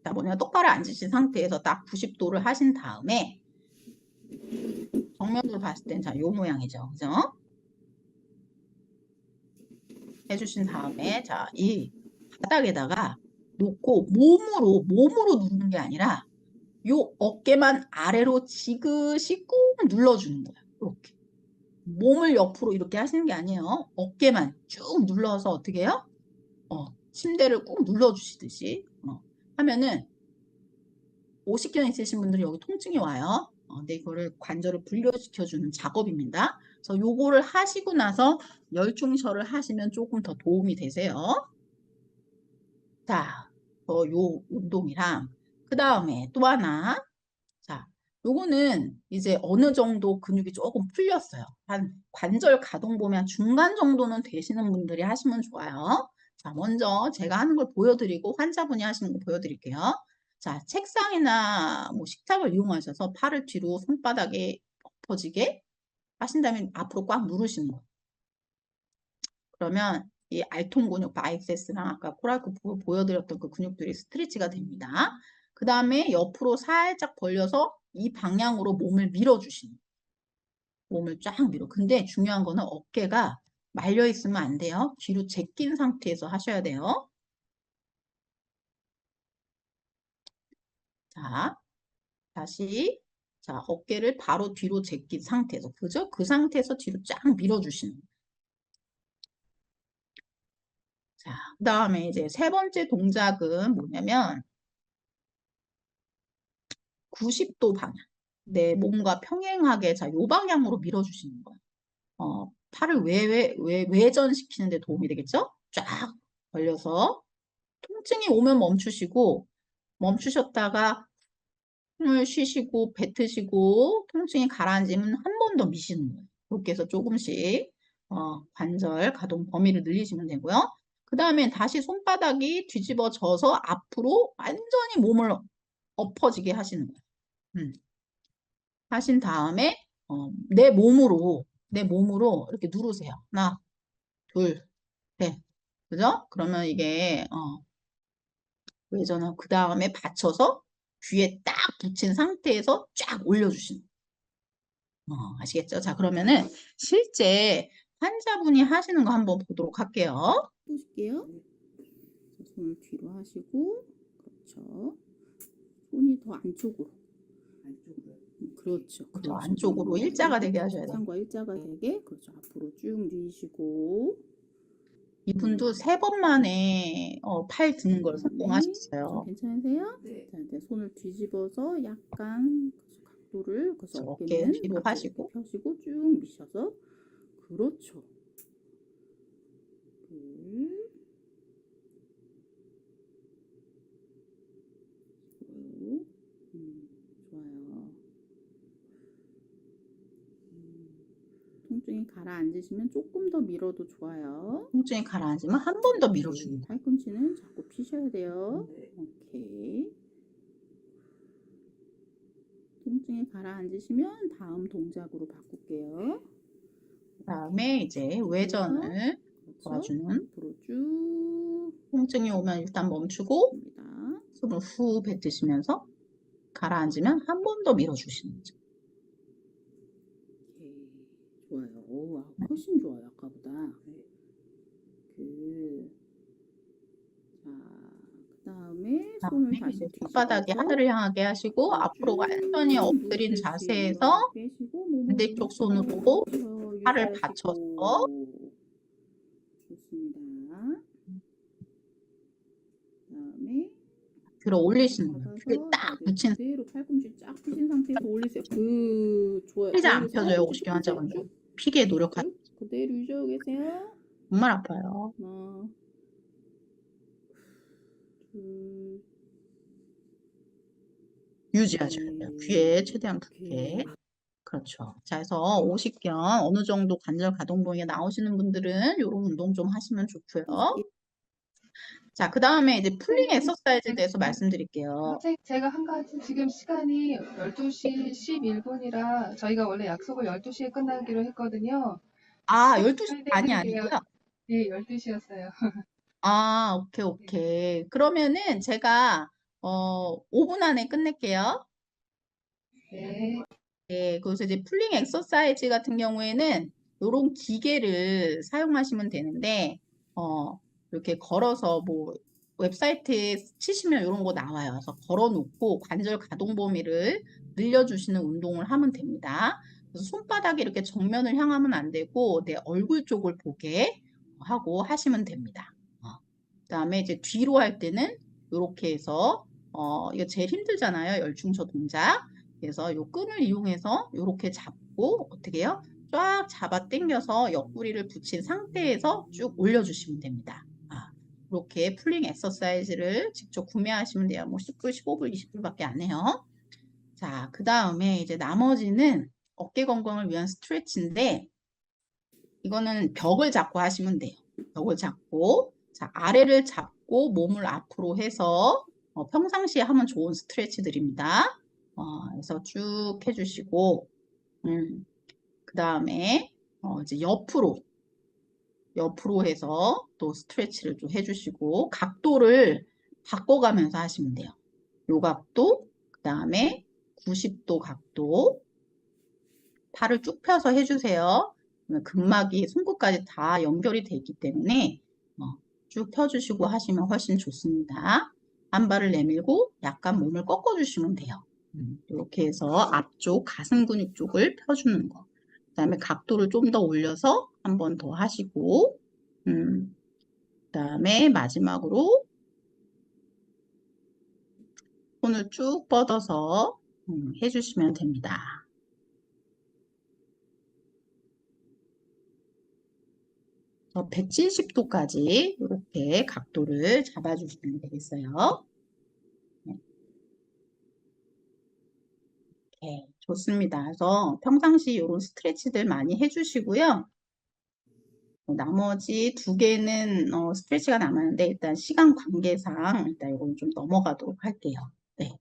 자, 뭐냐, 똑바로 앉으신 상태에서 딱 90도를 하신 다음에 정면으로 봤을 땐 자, 요 모양이죠. 그죠? 해주신 다음에 자, 이 바닥에다가 놓고 몸으로 누르는 게 아니라 요 어깨만 아래로 지그시 꾹 눌러주는 거예요. 이렇게. 몸을 옆으로 이렇게 하시는 게 아니에요. 어깨만 쭉 눌러서 어떻게 해요? 침대를 꾹 눌러주시듯이 하면은 오십견 있으신 분들이 여기 통증이 와요. 근데 이거를 관절을 분리시켜주는 작업입니다. 그래서 요거를 하시고 나서 열중셔를 하시면 조금 더 도움이 되세요. 자, 요 운동이랑 그 다음에 또 하나. 자, 요거는 이제 어느 정도 근육이 조금 풀렸어요. 한 관절 가동 보면 중간 정도는 되시는 분들이 하시면 좋아요. 자, 먼저 제가 하는 걸 보여드리고 환자분이 하시는 거 보여드릴게요. 자, 책상이나 뭐 식탁을 이용하셔서 팔을 뒤로 손바닥에 엎어지게 하신 다음에 앞으로 꽉 누르시는 거예요. 그러면 이 알통 근육, 바이세스랑 아까 코랄크 보여드렸던 그 근육들이 스트레치가 됩니다. 그 다음에 옆으로 살짝 벌려서 이 방향으로 몸을 밀어주시는 거예요. 몸을 쫙 밀어. 근데 중요한 거는 어깨가 말려 있으면 안 돼요. 뒤로 제낀 상태에서 하셔야 돼요. 자, 다시. 자, 어깨를 바로 뒤로 제낀 상태에서. 그죠? 그 상태에서 뒤로 쫙 밀어주시는 거예요. 자, 그 다음에 이제 세 번째 동작은 뭐냐면 90도 방향. 내 몸과 평행하게 자, 요 방향으로 밀어주시는 거예요. 팔을 외전시키는 데 도움이 되겠죠? 쫙 벌려서 통증이 오면 멈추시고 멈추셨다가 숨을 쉬시고 뱉으시고 통증이 가라앉으면 한 번 더 미시는 거예요. 그렇게 해서 조금씩 관절 가동 범위를 늘리시면 되고요. 그 다음에 다시 손바닥이 뒤집어져서 앞으로 완전히 몸을 엎어지게 하시는 거예요. 하신 다음에 내 몸으로 이렇게 누르세요. 하나, 둘, 셋. 그죠? 그러면 이게 외전하고 그 다음에 받쳐서 귀에 딱 붙인 상태에서 쫙 올려주시는 거예요. 아시겠죠? 자, 그러면은 실제 환자분이 하시는 거 한번 보도록 할게요. 보실게요. 손을 뒤로 하시고, 그렇죠. 손이 더 안쪽으로. 그렇죠. 그렇죠. 안쪽으로 일자가 되게 하셔야 돼요. 상과 일자가 되게, 그렇죠. 앞으로 쭉 미시고. 이분도 3번 만에 팔 드는 걸 성공하셨어요. 괜찮으세요? 네. 자, 이제 손을 뒤집어서 약간 각도를, 그래서 어깨 어깨는 뒤로 앞으로 하시고. 펴시고 쭉 미셔서, 그렇죠. 좋아요. 통증이 가라앉으시면 조금 더 밀어도 좋아요. 통증이 가라앉으면 한 번 더 밀어주는 거예요. 팔꿈치는 자꾸 피셔야 돼요. 오케이. 통증이 가라앉으시면 다음 동작으로 바꿀게요. 그 다음에 이제 외전을 그렇죠. 도와주는 앞으로 쭉 통증이 오면 일단 멈추고 갑니다. 숨을 후 뱉으시면서 가라앉으면 한 번 더 밀어주시는 거죠. 오케이. 좋아요. 오, 훨씬 좋아요. 아까보다. 그다음에 손을 다시 손바닥이 하늘을 향하게 하시고 앞으로 완전히 엎드린 자세에서 반대쪽 손으로 팔을 받쳐서 좋습니다. 그다음에 들어 올리시는 거예요. 그게 딱 붙인 그대로 팔꿈치 쫙 펴신 상태에서 올리세요. 좋아요. 피자 안 펴져요. 50개 환자분들. 피게 노력하세요. 그대로 유지하고 계세요. 정말 아파요. 하나, 둘, 유지하셔야 돼요. 귀에 최대한 붙게. 그렇죠. 자, 그래서 50견 어느 정도 관절 가동 범위가 나오시는 분들은 이런 운동 좀 하시면 좋고요. 자, 그 다음에 이제 풀링 엑서사이즈에 대해서 말씀드릴게요. 선생님, 제가 한 가지 지금 시간이 12시 11분이라 저희가 원래 약속을 12시에 끝나기로 했거든요. 아, 12시 반이 아니고요? 네, 12시였어요. 아, 오케이. 그러면은 제가 5분 안에 끝낼게요. 네. 네, 그래서 이제 풀링 엑서사이즈 같은 경우에는 이런 기계를 사용하시면 되는데 이렇게 걸어서 뭐 웹사이트에 치시면 이런 거 나와요. 그래서 걸어 놓고 관절 가동 범위를 늘려주시는 운동을 하면 됩니다. 그래서 손바닥이 이렇게 정면을 향하면 안 되고 내 얼굴 쪽을 보게 하고 하시면 됩니다. 그다음에 이제 뒤로 할 때는 이렇게 해서 이거 제일 힘들잖아요. 열중처 동작. 그래서 요 끈을 이용해서 이렇게 잡고 어떻게 해요? 쫙 잡아 당겨서 옆구리를 붙인 상태에서 쭉 올려주시면 됩니다. 이렇게 풀링 엑서사이즈를 직접 구매하시면 돼요. 뭐 10불, 15불, 20불밖에 안 해요. 자, 그 다음에 이제 나머지는 어깨 건강을 위한 스트레치인데 이거는 벽을 잡고 하시면 돼요. 벽을 잡고 자, 아래를 잡고 몸을 앞으로 해서 평상시에 하면 좋은 스트레치들입니다. 그래서 쭉 해주시고 그 다음에 이제 옆으로 해서 또 스트레치를 좀 해주시고 각도를 바꿔가면서 하시면 돼요. 요 각도, 그 다음에 90도 각도 팔을 쭉 펴서 해주세요. 근막이 손끝까지 다 연결이 돼 있기 때문에 쭉 펴주시고 하시면 훨씬 좋습니다. 한 발을 내밀고 약간 몸을 꺾어주시면 돼요. 이렇게 해서 앞쪽 가슴 근육 쪽을 펴주는 거. 그 다음에 각도를 좀 더 올려서 한 번 더 하시고 그 다음에 마지막으로 손을 쭉 뻗어서 해주시면 됩니다. 170도까지 이렇게 각도를 잡아주시면 되겠어요. 네, 좋습니다. 그래서 평상시 이런 스트레치들 많이 해주시고요. 나머지 두 개는 스트레치가 남았는데 일단 시간 관계상 일단 이건 좀 넘어가도록 할게요. 네.